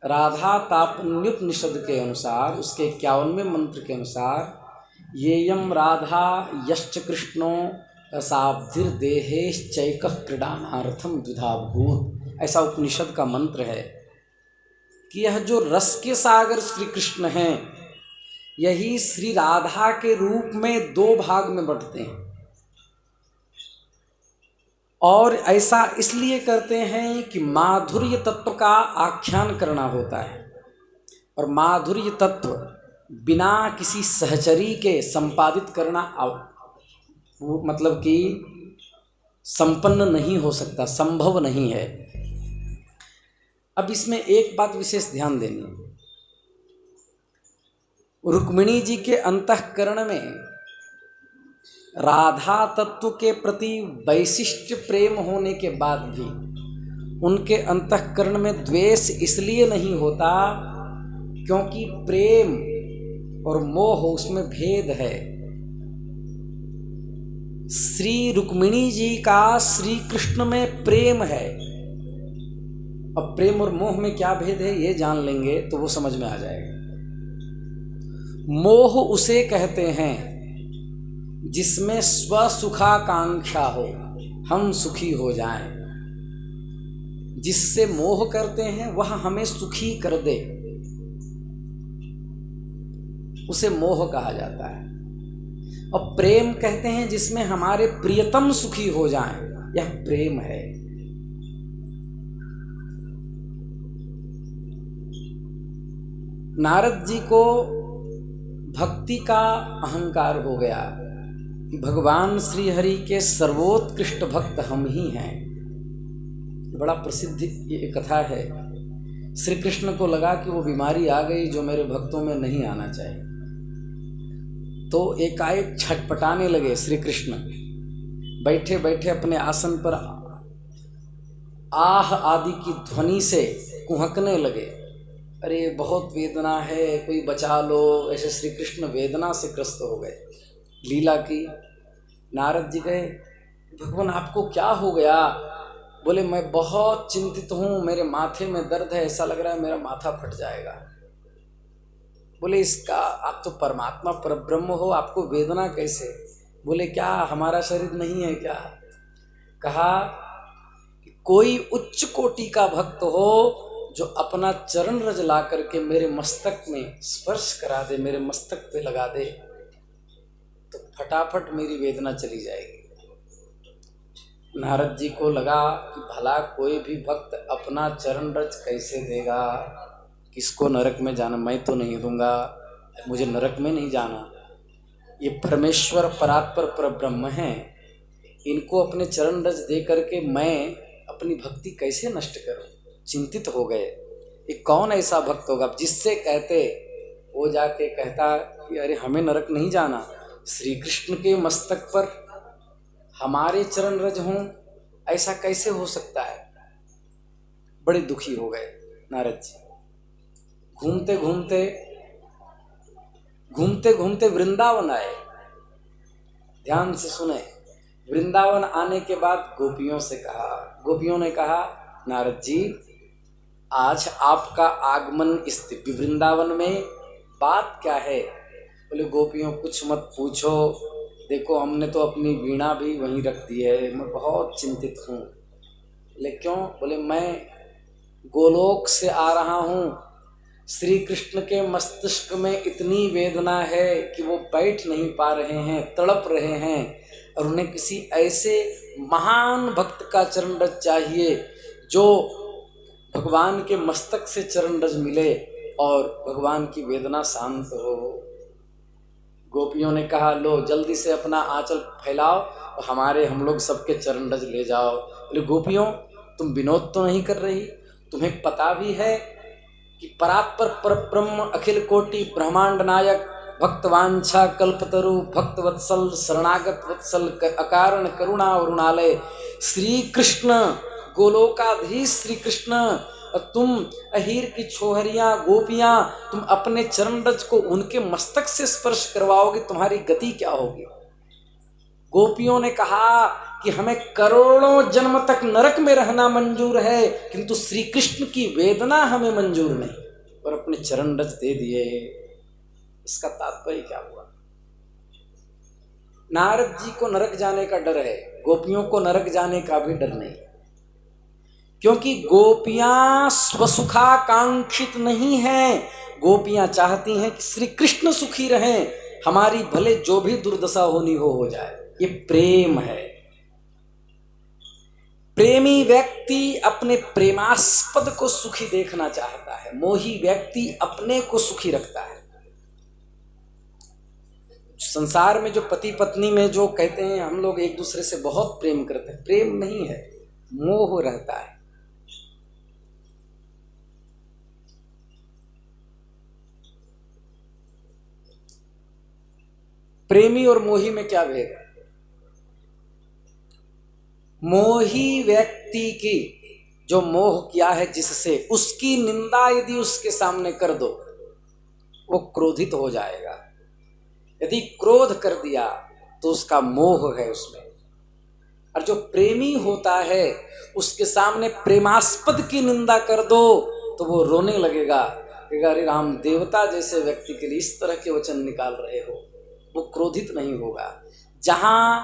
राधा तापन्युपनिषद के अनुसार, उसके 51वें मंत्र के अनुसार, येयम राधा यश्च कृष्णो रसाब्धिर्देहेश्चैक क्रीडानार्थम द्विधा भूत, ऐसा उपनिषद का मंत्र है कि यह जो रस के सागर श्री कृष्ण हैं, यही श्री राधा के रूप में 2 भाग में बंटते हैं। और ऐसा इसलिए करते हैं कि माधुर्य तत्व का आख्यान करना होता है, और माधुर्य तत्व बिना किसी सहचरी के संपादित करना मतलब कि संपन्न नहीं हो सकता, संभव नहीं है। अब इसमें एक बात विशेष ध्यान देनी है। रुक्मिणी जी के अंतःकरण में राधा तत्व के प्रति वैशिष्ट्य प्रेम होने के बाद भी उनके अंतःकरण में द्वेष इसलिए नहीं होता क्योंकि प्रेम और मोह उसमें भेद है। श्री रुक्मिणी जी का श्री कृष्ण में प्रेम है। अब प्रेम और मोह में क्या भेद है ये जान लेंगे तो वो समझ में आ जाएगा। मोह उसे कहते हैं जिसमें स्वसुखाकांक्षा हो, हम सुखी हो जाएं। जिससे मोह करते हैं वह हमें सुखी कर दे, उसे मोह कहा जाता है। और प्रेम कहते हैं जिसमें हमारे प्रियतम सुखी हो जाएं, यह प्रेम है। नारद जी को भक्ति का अहंकार हो गया कि भगवान श्री हरि के सर्वोत्कृष्ट भक्त हम ही हैं। बड़ा प्रसिद्ध ये कथा है। श्री कृष्ण को लगा कि वो बीमारी आ गई जो मेरे भक्तों में नहीं आना चाहिए, तो एकाएक छटपटाने लगे। श्री कृष्ण बैठे बैठे अपने आसन पर आह आदि की ध्वनि से कुहकने लगे। अरे बहुत वेदना है, कोई बचा लो। ऐसे श्री कृष्ण वेदना से ग्रस्त हो गए। लीला की। नारद जी गए, भगवान आपको क्या हो गया? बोले मैं बहुत चिंतित हूँ, मेरे माथे में दर्द है, ऐसा लग रहा है मेरा माथा फट जाएगा। बोले इसका, आप तो परमात्मा परब्रह्म हो, आपको वेदना कैसे? बोले क्या हमारा शरीर नहीं है क्या? कहा कि कोई उच्च कोटि का भक्त हो जो अपना चरण रज ला करके मेरे मस्तक में स्पर्श करा दे, मेरे मस्तक पे लगा दे, तो फटाफट मेरी वेदना चली जाएगी। नारद जी को लगा कि भला कोई भी भक्त अपना चरण रज कैसे देगा? किसको नरक में जाना? मैं तो नहीं दूंगा, मुझे नरक में नहीं जाना। ये परमेश्वर परात्पर परब्रह्म हैं, इनको अपने चरण रज दे करके मैं अपनी भक्ति कैसे नष्ट करूं? चिंतित हो गए। ये कौन ऐसा भक्त होगा जिससे कहते वो जाके कहता कि अरे हमें नरक नहीं जाना, श्री कृष्ण के मस्तक पर हमारे चरण रज हों, ऐसा कैसे हो सकता है? बड़े दुखी हो गए नारद जी। घूमते घूमते घूमते घूमते वृंदावन आए। ध्यान से सुने। वृंदावन आने के बाद गोपियों से कहा, गोपियों ने कहा नारद जी आज आपका आगमन इस दिव्य वृंदावन में, बात क्या है? बोले गोपियों कुछ मत पूछो, देखो हमने तो अपनी वीणा भी वहीं रख दी है, मैं बहुत चिंतित हूँ। बोले क्यों? बोले मैं गोलोक से आ रहा हूँ, श्री कृष्ण के मस्तिष्क में इतनी वेदना है कि वो बैठ नहीं पा रहे हैं, तड़प रहे हैं, और उन्हें किसी ऐसे महान भक्त का चरण रज चाहिए जो भगवान के मस्तक से चरण रज मिले और भगवान की वेदना शांत हो। गोपियों ने कहा लो जल्दी से अपना आंचल फैलाओ और हम लोग सबके चरण रज ले जाओ। बोले गोपियों तुम विनोद तो नहीं कर रही? तुम्हें पता भी है कि परात्पर परब्रह्म अखिल कोटि ब्रह्मांड नायक भक्तवांछा कल्पतरु भक्त वत्सल शरणागत वत्सल अकारण करुणा वरुणालय श्री कृष्ण, गोलोकाधीश श्री कृष्ण, और तुम अहीर की छोहरियां गोपियां, तुम अपने चरण रज को उनके मस्तक से स्पर्श करवाओगे, तुम्हारी गति क्या होगी? गोपियों ने कहा कि हमें करोड़ों जन्म तक नरक में रहना मंजूर है, किंतु श्री कृष्ण की वेदना हमें मंजूर नहीं, और अपने चरण रज दे दिए। इसका तात्पर्य क्या हुआ? नारद जी को नरक जाने का डर है, गोपियों को नरक जाने का भी डर नहीं, क्योंकि गोपियां स्वसुखाकांक्षित नहीं हैं। गोपियां चाहती हैं कि श्री कृष्ण सुखी रहें, हमारी भले जो भी दुर्दशा होनी हो जाए। ये प्रेम है। प्रेमी व्यक्ति अपने प्रेमास्पद को सुखी देखना चाहता है, मोही व्यक्ति अपने को सुखी रखता है। संसार में जो पति पत्नी में जो कहते हैं हम लोग एक दूसरे से बहुत प्रेम करते हैं, प्रेम नहीं है, मोह रहता है। प्रेमी और मोही में क्या भेद है? मोही व्यक्ति की जो मोह किया है जिससे, उसकी निंदा यदि उसके सामने कर दो वो क्रोधित हो जाएगा। यदि क्रोध कर दिया तो उसका मोह है उसमें। और जो प्रेमी होता है उसके सामने प्रेमास्पद की निंदा कर दो तो वो रोने लगेगा, अरे राम देवता जैसे व्यक्ति के लिए इस तरह के वचन निकाल रहे हो। वो क्रोधित नहीं होगा। जहां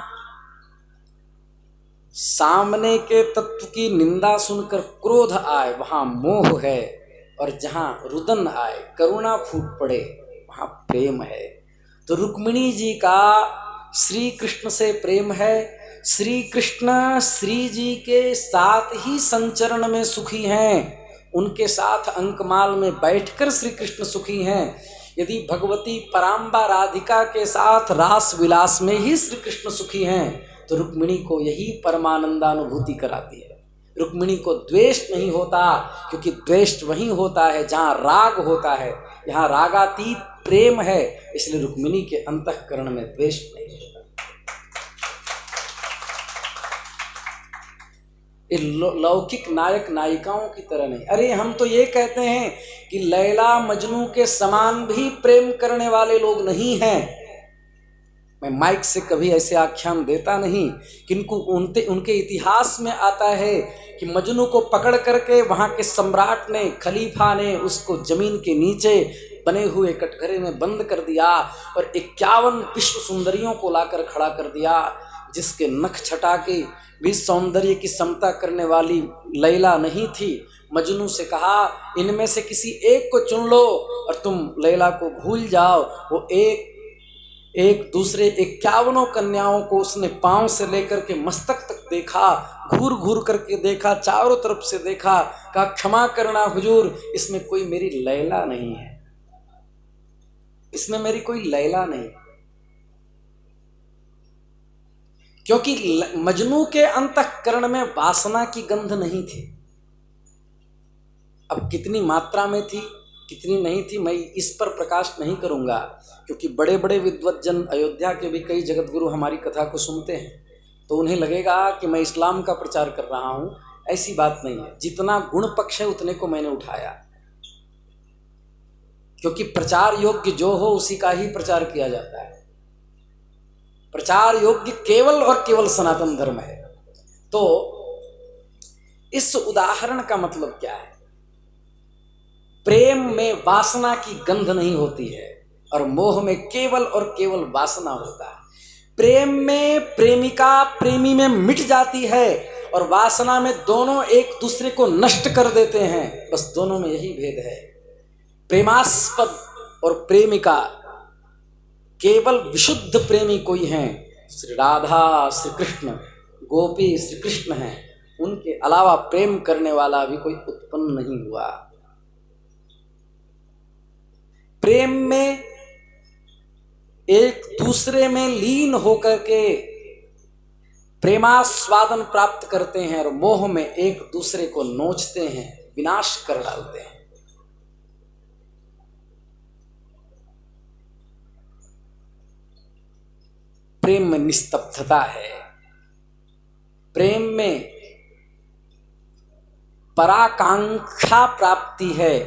सामने के तत्व की निंदा सुनकर क्रोध आए वहां मोह है, और जहां रुदन आए, करुणा फूट पड़े, वहां प्रेम है। तो रुक्मिणी जी का श्री कृष्ण से प्रेम है। श्री कृष्ण श्री जी के साथ ही संचरण में सुखी हैं, उनके साथ अंकमाल में बैठकर श्री कृष्ण सुखी हैं। यदि भगवती पराम्बा राधिका के साथ रास विलास में ही श्री कृष्ण सुखी हैं, तो रुक्मिणी को यही परमानंदानुभूति कराती है। रुक्मिणी को द्वेष नहीं होता, क्योंकि द्वेष वहीं होता है जहाँ राग होता है। यहाँ रागातीत प्रेम है, इसलिए रुक्मिणी के अंतःकरण में द्वेष नहीं होता। ये लौकिक नायक नायिकाओं की तरह नहीं। अरे हम तो ये कहते हैं कि लैला मजनू के समान भी प्रेम करने वाले लोग नहीं हैं। मैं माइक से कभी ऐसे आख्यान देता नहीं, किंतु उनके इतिहास में आता है कि मजनू को पकड़ करके वहाँ के सम्राट ने, खलीफा ने उसको जमीन के नीचे बने हुए कटघरे में बंद कर दिया और 51 विश्व सुंदरियों को लाकर खड़ा कर दिया, जिसके नख छटा के भी सौंदर्य की समता करने वाली लैला नहीं थी। मजनू से कहा, इनमें से किसी एक को चुन लो और तुम लैला को भूल जाओ। वो एक दूसरे 51 कन्याओं को उसने पांव से लेकर के मस्तक तक देखा, घूर घूर करके देखा, चारों तरफ से देखा, कहा क्षमा करना हुजूर, इसमें कोई मेरी लैला नहीं है, इसमें मेरी कोई लैला नहीं। क्योंकि मजनू के अंतःकरण में वासना की गंध नहीं थी। अब कितनी मात्रा में थी, कितनी नहीं थी, मैं इस पर प्रकाश नहीं करूंगा, क्योंकि बड़े बड़े विद्वज्जन, अयोध्या के भी कई जगतगुरु हमारी कथा को सुनते हैं तो उन्हें लगेगा कि मैं इस्लाम का प्रचार कर रहा हूं। ऐसी बात नहीं है। जितना गुण पक्ष है उतने को मैंने उठाया, क्योंकि प्रचार योग्य जो हो उसी का ही प्रचार किया जाता है। प्रचार योग्य केवल और केवल सनातन धर्म है। तो इस उदाहरण का मतलब क्या है? प्रेम में वासना की गंध नहीं होती है और मोह में केवल और केवल वासना होता है। प्रेम में प्रेमिका प्रेमी में मिट जाती है और वासना में दोनों एक दूसरे को नष्ट कर देते हैं। बस दोनों में यही भेद है। प्रेमास्पद और प्रेमिका केवल विशुद्ध प्रेमी कोई हैं, श्री राधा श्री कृष्ण, गोपी श्री कृष्ण हैं। उनके अलावा प्रेम करने वाला भी कोई उत्पन्न नहीं हुआ। प्रेम में एक दूसरे में लीन होकर के प्रेमास्वादन प्राप्त करते हैं और मोह में एक दूसरे को नोचते हैं, विनाश कर डालते हैं। प्रेम में निस्तब्धता है, प्रेम में पराकांक्षा प्राप्ति है,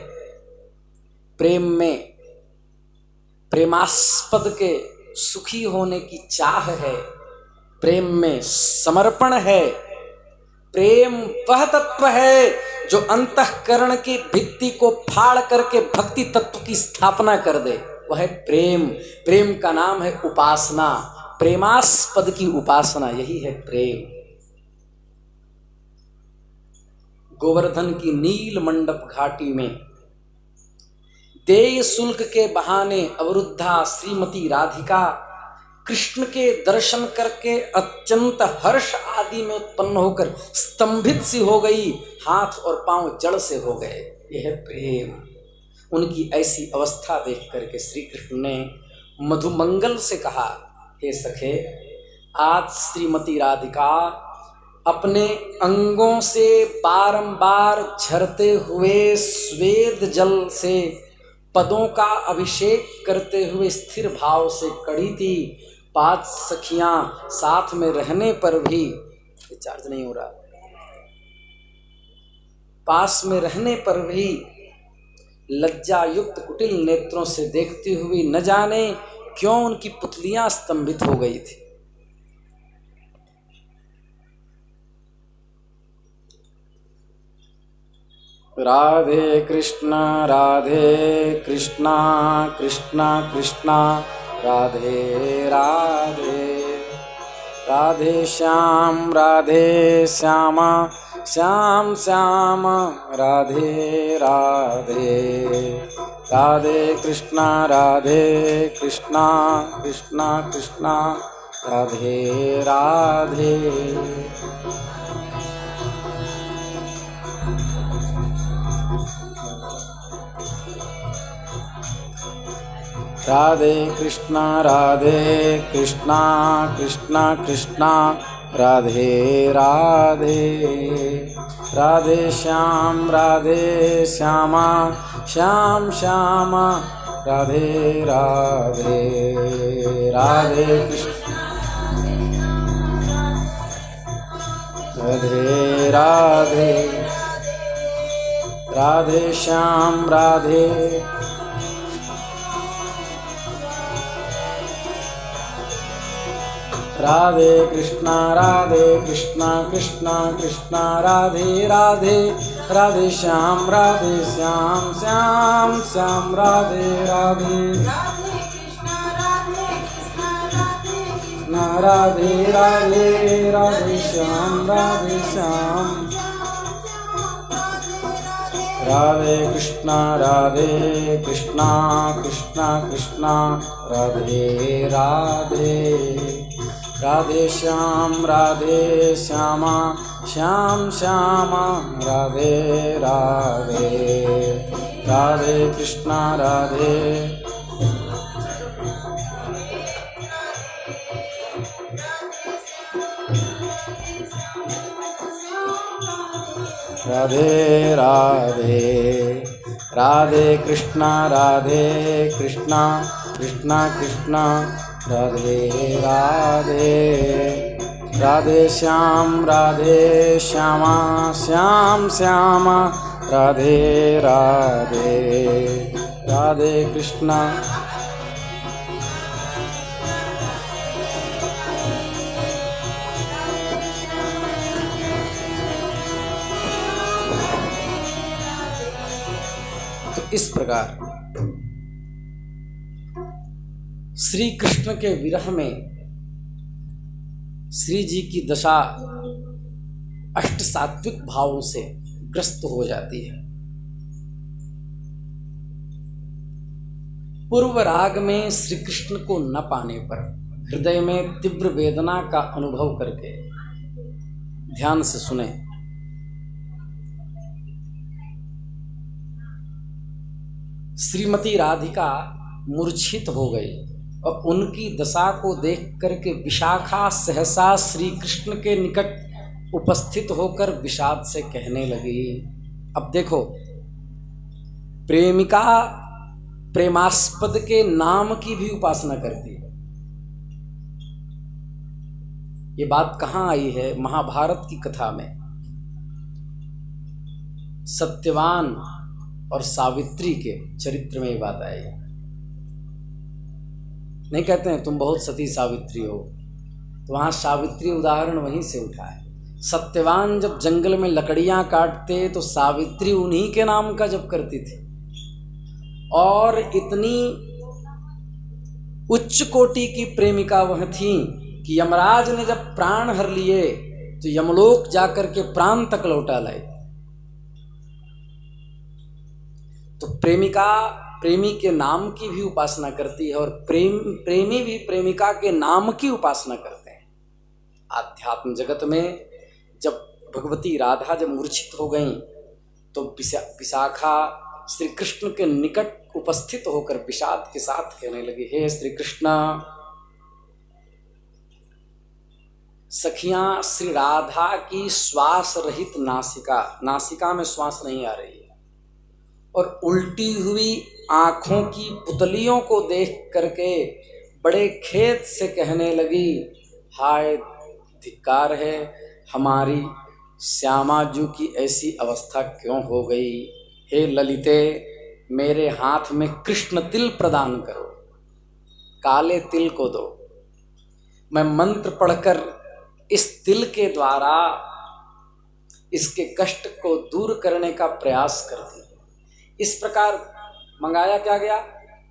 प्रेम में प्रेमास्पद के सुखी होने की चाह है, प्रेम में समर्पण है। प्रेम वह तत्व है जो अंतःकरण की भित्ति को फाड़ करके भक्ति तत्व की स्थापना कर दे, वह है प्रेम। प्रेम का नाम है उपासना, प्रेमास्पद की उपासना, यही है प्रेम। गोवर्धन की नील मंडप घाटी में देय शुल्क के बहाने अवरुद्धा श्रीमती राधिका कृष्ण के दर्शन करके अत्यंत हर्ष आदि में उत्पन्न होकर स्तंभित सी हो गई, हाथ और पांव जड़ से हो गए। यह है प्रेम। उनकी ऐसी अवस्था देख करके श्री कृष्ण ने मधुमंगल से कहा, हे सखे, आज श्रीमती राधिका अपने अंगों से बारंबार झरते हुए स्वेद जल से पदों का अभिषेक करते हुए स्थिर भाव से कड़ी थी। 5 सखियां साथ में रहने पर भी, चार्ज नहीं हो रहा, पास में रहने पर भी लज्जा युक्त कुटिल नेत्रों से देखती हुई न जाने क्यों उनकी पुतलियां स्तंभित हो गई थी। राधे कृष्णा कृष्णा कृष्णा राधे राधे। राधे श्याम श्याम श्याम राधे राधे। राधे कृष्णा कृष्णा कृष्णा राधे राधे। राधे कृष्णा कृष्णा कृष्णा राधे राधे। राधे श्याम श्याम श्याम राधे राधे। राधे कृष्ण राधे राधे। राधे श्याम राधे कृष्णा कृष्णा कृष्णा राधे राधे। राधे श्याम श्याम श्याम राधे राधे। राधे राधे राधे श्याम राधे कृष्णा कृष्णा कृष्णा राधे राधे। राधे श्याम श्याम श्याम राधे राधे। राधे कृष्णा राधे राधे। राधे कृष्णा कृष्णा कृष्णा राधे राधे। राधे श्याम श्याम श्याम राधे राधे। राधे कृष्णा तो इस प्रकार श्री कृष्ण के विरह में श्री जी की दशा अष्ट सात्विक भावों से ग्रस्त हो जाती है। पूर्व राग में श्री कृष्ण को न पाने पर हृदय में तीव्र वेदना का अनुभव करके ध्यान से सुने। श्रीमती राधिका मूर्छित हो गई और उनकी दशा को देख करके विशाखा सहसा श्री कृष्ण के निकट उपस्थित होकर विषाद से कहने लगी। अब देखो, प्रेमिका प्रेमास्पद के नाम की भी उपासना करती है। ये बात कहाँ आई है? महाभारत की कथा में सत्यवान और सावित्री के चरित्र में ये बात आई है। नहीं कहते हैं तुम बहुत सती सावित्री हो, तो वहाँ सावित्री उदाहरण वहीं से उठा है। सत्यवान जब जंगल में लकड़ियाँ काटते तो सावित्री उन्हीं के नाम का जप करती थी, और इतनी उच्च कोटि की प्रेमिका वह थी कि यमराज ने जब प्राण हर लिए तो यमलोक जाकर के प्राण तक लौटा लाए। तो प्रेमिका प्रेमी के नाम की भी उपासना करती है, और प्रेमी भी प्रेमिका के नाम की उपासना करते हैं। आध्यात्म जगत में जब भगवती राधा जब मूर्छित हो गईं तो विशाखा श्री कृष्ण के निकट उपस्थित होकर विषाद के साथ कहने लगी, हे श्री कृष्ण, सखियां श्री राधा की श्वास रहित नासिका में श्वास नहीं आ रही है, और उल्टी हुई आंखों की पुतलियों को देख करके बड़े खेद से कहने लगी, हाय धिक्कार है, हमारी श्यामाजू की ऐसी अवस्था क्यों हो गई। हे ललिते, मेरे हाथ में कृष्ण तिल प्रदान करो, काले तिल को दो, मैं मंत्र पढ़कर इस तिल के द्वारा इसके कष्ट को दूर करने का प्रयास करती हूँ। इस प्रकार मंगाया क्या गया?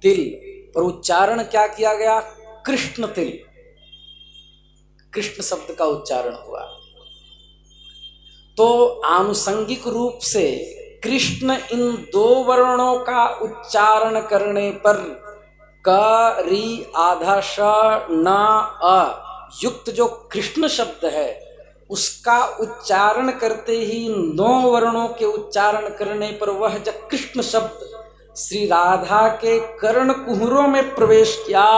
तिल, पर उच्चारण क्या किया गया? कृष्ण तिल। कृष्ण शब्द का उच्चारण हुआ। तो आनुषंगिक रूप से कृष्ण इन दो वर्णों का उच्चारण करने पर क री आधा श न अ युक्त जो कृष्ण शब्द है उसका उच्चारण करते ही नौ वर्णों के उच्चारण करने पर वह जब कृष्ण शब्द श्री राधा के कर्ण कुहरों में प्रवेश किया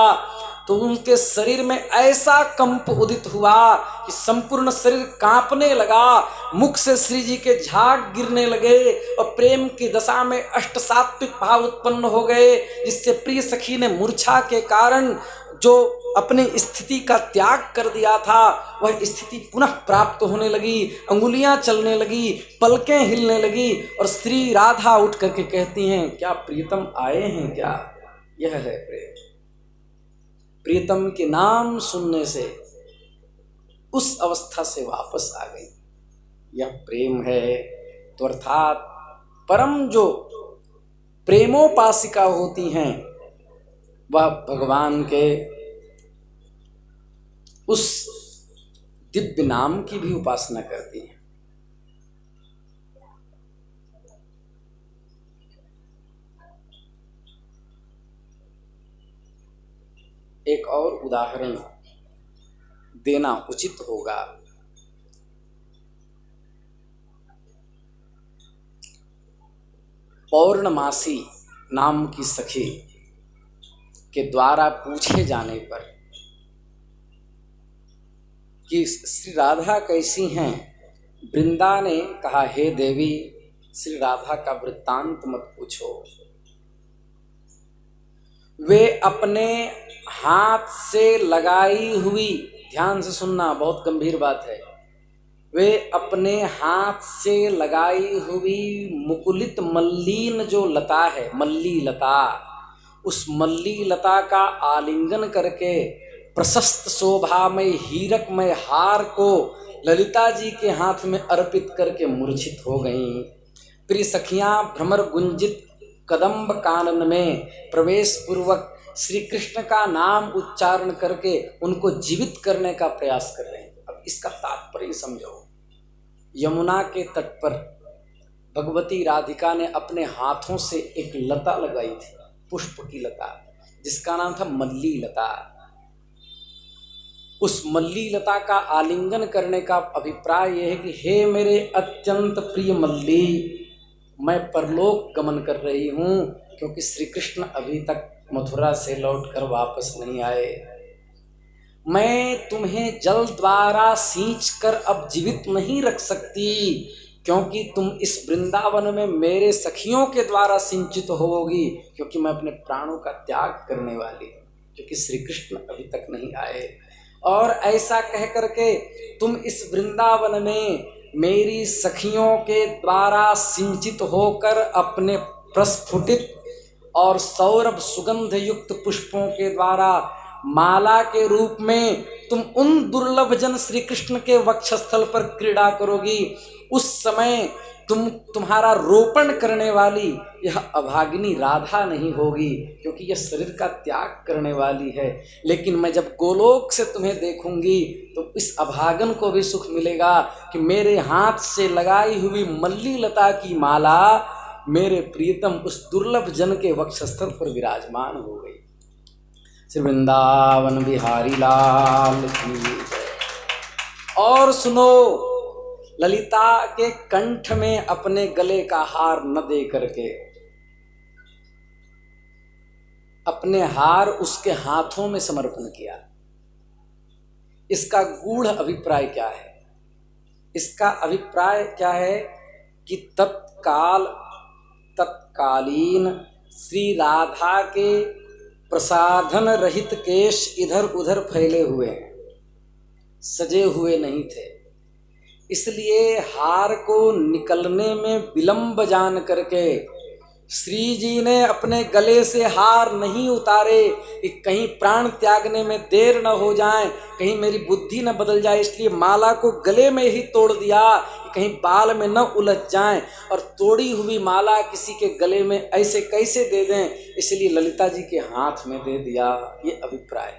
तो उनके शरीर में ऐसा कंप उदित हुआ कि संपूर्ण शरीर कांपने लगा, मुख से श्री जी के झाग गिरने लगे और प्रेम की दशा में अष्ट सात्विक भाव उत्पन्न हो गए, जिससे प्रिय सखी ने मूर्छा के कारण जो अपनी स्थिति का त्याग कर दिया था वह स्थिति पुनः प्राप्त होने लगी, अंगुलियां चलने लगी, पलकें हिलने लगी और श्री राधा उठ करके कहती हैं, क्या प्रीतम आए हैं क्या? यह है प्रेम। प्रीतम के नाम सुनने से उस अवस्था से वापस आ गई, यह प्रेम है। तो अर्थात परम जो प्रेमोपासिका होती हैं वह भगवान के उस दिव्य नाम की भी उपासना करती हैं। एक और उदाहरण देना उचित होगा। पौर्णमासी नाम की सखी के द्वारा पूछे जाने पर कि श्री राधा कैसी हैं, वृंदा ने कहा, हे देवी, श्री राधा का वृत्तांत मत पूछो। वे अपने हाथ से लगाई हुई, ध्यान से सुनना, बहुत गंभीर बात है, वे अपने हाथ से लगाई हुई मुकुलित मल्लीन जो लता है, मल्ली लता, उस मल्ली लता का आलिंगन करके प्रशस्त शोभामय हीरकमय हार को ललिता जी के हाथ में अर्पित करके मूर्छित हो गईं। प्रिय सखियां भ्रमर गुंजित कदम्ब कानन में प्रवेश पूर्वक श्री कृष्ण का नाम उच्चारण करके उनको जीवित करने का प्रयास कर रहे हैं। अब इसका तात्पर्य समझो। यमुना के तट पर भगवती राधिका ने अपने हाथों से एक लता लगाई थी, पुष्प की लता, जिसका नाम था मल्ली लता। उस मल्ली लता का आलिंगन करने का अभिप्राय यह है कि हे मेरे अत्यंत प्रिय मल्ली, मैं परलोक गमन कर रही हूँ, क्योंकि श्री कृष्ण अभी तक मथुरा से लौटकर वापस नहीं आए। मैं तुम्हें जल द्वारा सींच कर अब जीवित नहीं रख सकती, क्योंकि तुम इस वृंदावन में मेरे सखियों के द्वारा सिंचित होगी, क्योंकि मैं अपने प्राणों का त्याग करने वाली हूँ, क्योंकि श्री कृष्ण अभी तक नहीं आए। और ऐसा कह करके तुम इस वृंदावन में मेरी सखियों के द्वारा सिंचित होकर अपने प्रस्फुटित और सौरभ सुगंध युक्त पुष्पों के द्वारा माला के रूप में तुम उन दुर्लभ जन श्री कृष्ण के वक्षस्थल पर क्रीड़ा करोगी। उस समय तुम्हारा रोपण करने वाली यह अभागिनी राधा नहीं होगी, क्योंकि यह शरीर का त्याग करने वाली है। लेकिन मैं जब गोलोक से तुम्हें देखूंगी तो इस अभागन को भी सुख मिलेगा कि मेरे हाथ से लगाई हुई मल्ली लता की माला मेरे प्रियतम उस दुर्लभ जन के वक्षस्थल पर विराजमान हो गई। श्री वृंदावन बिहारी लाल की जय। और सुनो, ललिता के कंठ में अपने गले का हार न दे करके अपने हार उसके हाथों में समर्पण किया। इसका गूढ़ अभिप्राय क्या है? इसका अभिप्राय क्या है कि तत्कालीन श्री राधा के प्रसाधन रहित केश इधर उधर फैले हुए हैं, सजे हुए नहीं थे, इसलिए हार को निकलने में विलंब जान करके श्री जी ने अपने गले से हार नहीं उतारे कि कहीं प्राण त्यागने में देर न हो जाए, कहीं मेरी बुद्धि न बदल जाए, इसलिए माला को गले में ही तोड़ दिया कि कहीं बाल में न उलझ जाएं, और तोड़ी हुई माला किसी के गले में ऐसे कैसे दे दें, इसलिए ललिता जी के हाथ में दे दिया। ये अभिप्राय।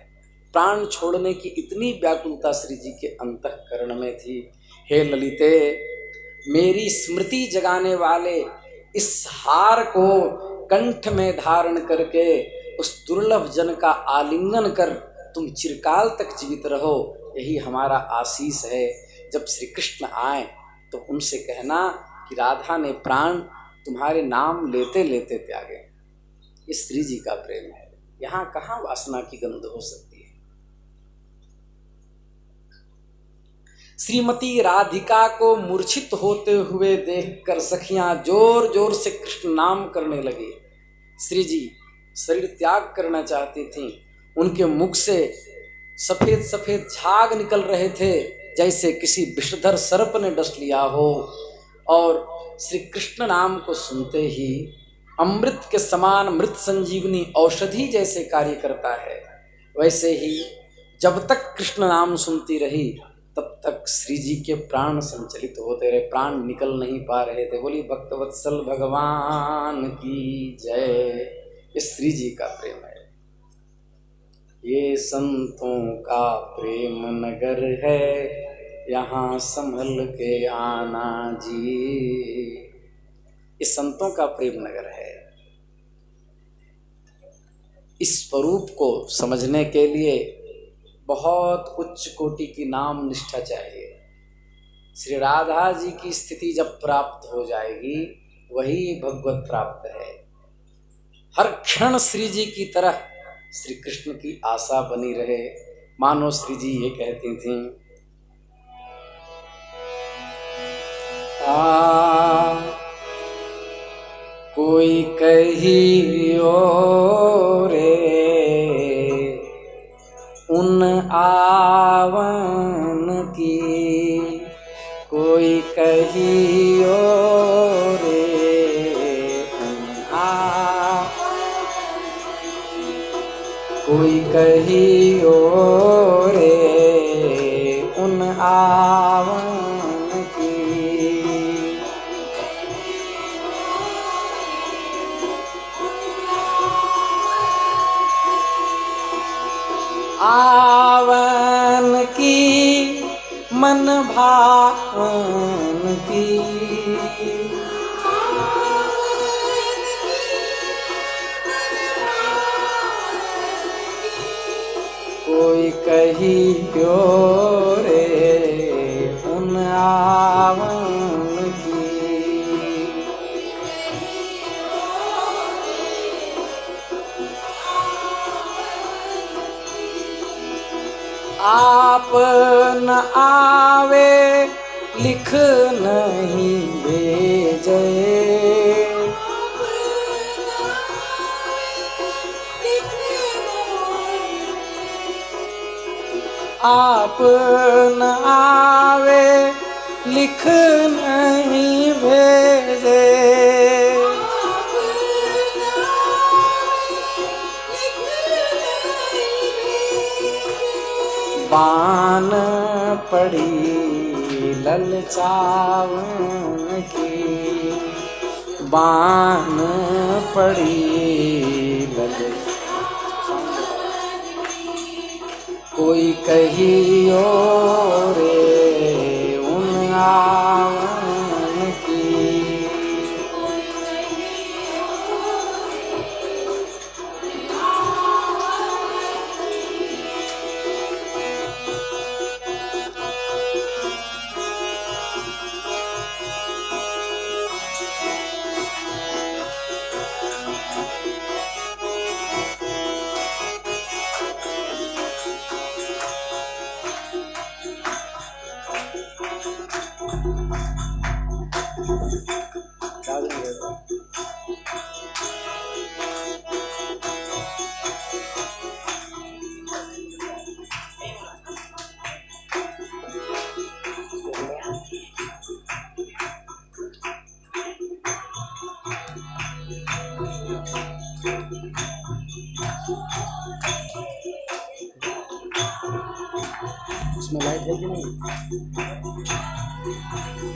प्राण छोड़ने की इतनी व्याकुलता श्री जी के अंतःकरण में थी। हे ललिते, मेरी स्मृति जगाने वाले इस हार को कंठ में धारण करके उस दुर्लभ जन का आलिंगन कर तुम चिरकाल तक जीवित रहो, यही हमारा आशीष है। जब श्री कृष्ण आए तो उनसे कहना कि राधा ने प्राण तुम्हारे नाम लेते लेते त्यागे। ये श्री जी का प्रेम है, यहाँ कहाँ वासना की गंध हो सकती है। श्रीमती राधिका को मूर्छित होते हुए देखकर सखियां जोर जोर से कृष्ण नाम करने लगी। श्री जी शरीर त्याग करना चाहती थीं। उनके मुख से सफेद सफेद झाग निकल रहे थे, जैसे किसी विषधर सर्प ने डस लिया हो। और श्री कृष्ण नाम को सुनते ही अमृत के समान मृत संजीवनी औषधि जैसे कार्य करता है, वैसे ही जब तक कृष्ण नाम सुनती रही तब तक श्री जी के प्राण संचलित होते रहे, प्राण निकल नहीं पा रहे थे। बोली भक्तवत्सल भगवान की जय। ये श्री जी का प्रेम है। ये संतों का प्रेम नगर है, यहाँ संभल के आना जी। ये संतों का प्रेम नगर है। इस स्वरूप को समझने के लिए बहुत उच्च कोटि की नाम निष्ठा चाहिए। श्री राधा जी की स्थिति जब प्राप्त हो जाएगी वही भगवत प्राप्त है। हर क्षण श्री जी की तरह श्री कृष्ण की आशा बनी रहे। मानो श्री जी ये कहती थीं, कोई कहियो रे उन आवन की, कोई कहियो रे कोई कहियो रे उन आवन की। आवन की मन भावन की, कोई कहियो रे उन आवन की। आप न आवे लिख नहीं भेजे, आप न आवे लिख नहीं भेजे, बान पड़ी ललचावन की, बान पड़ी ललचावन। कोई कहियो रे उन आवन की, उसमें लाइट है कि नहीं?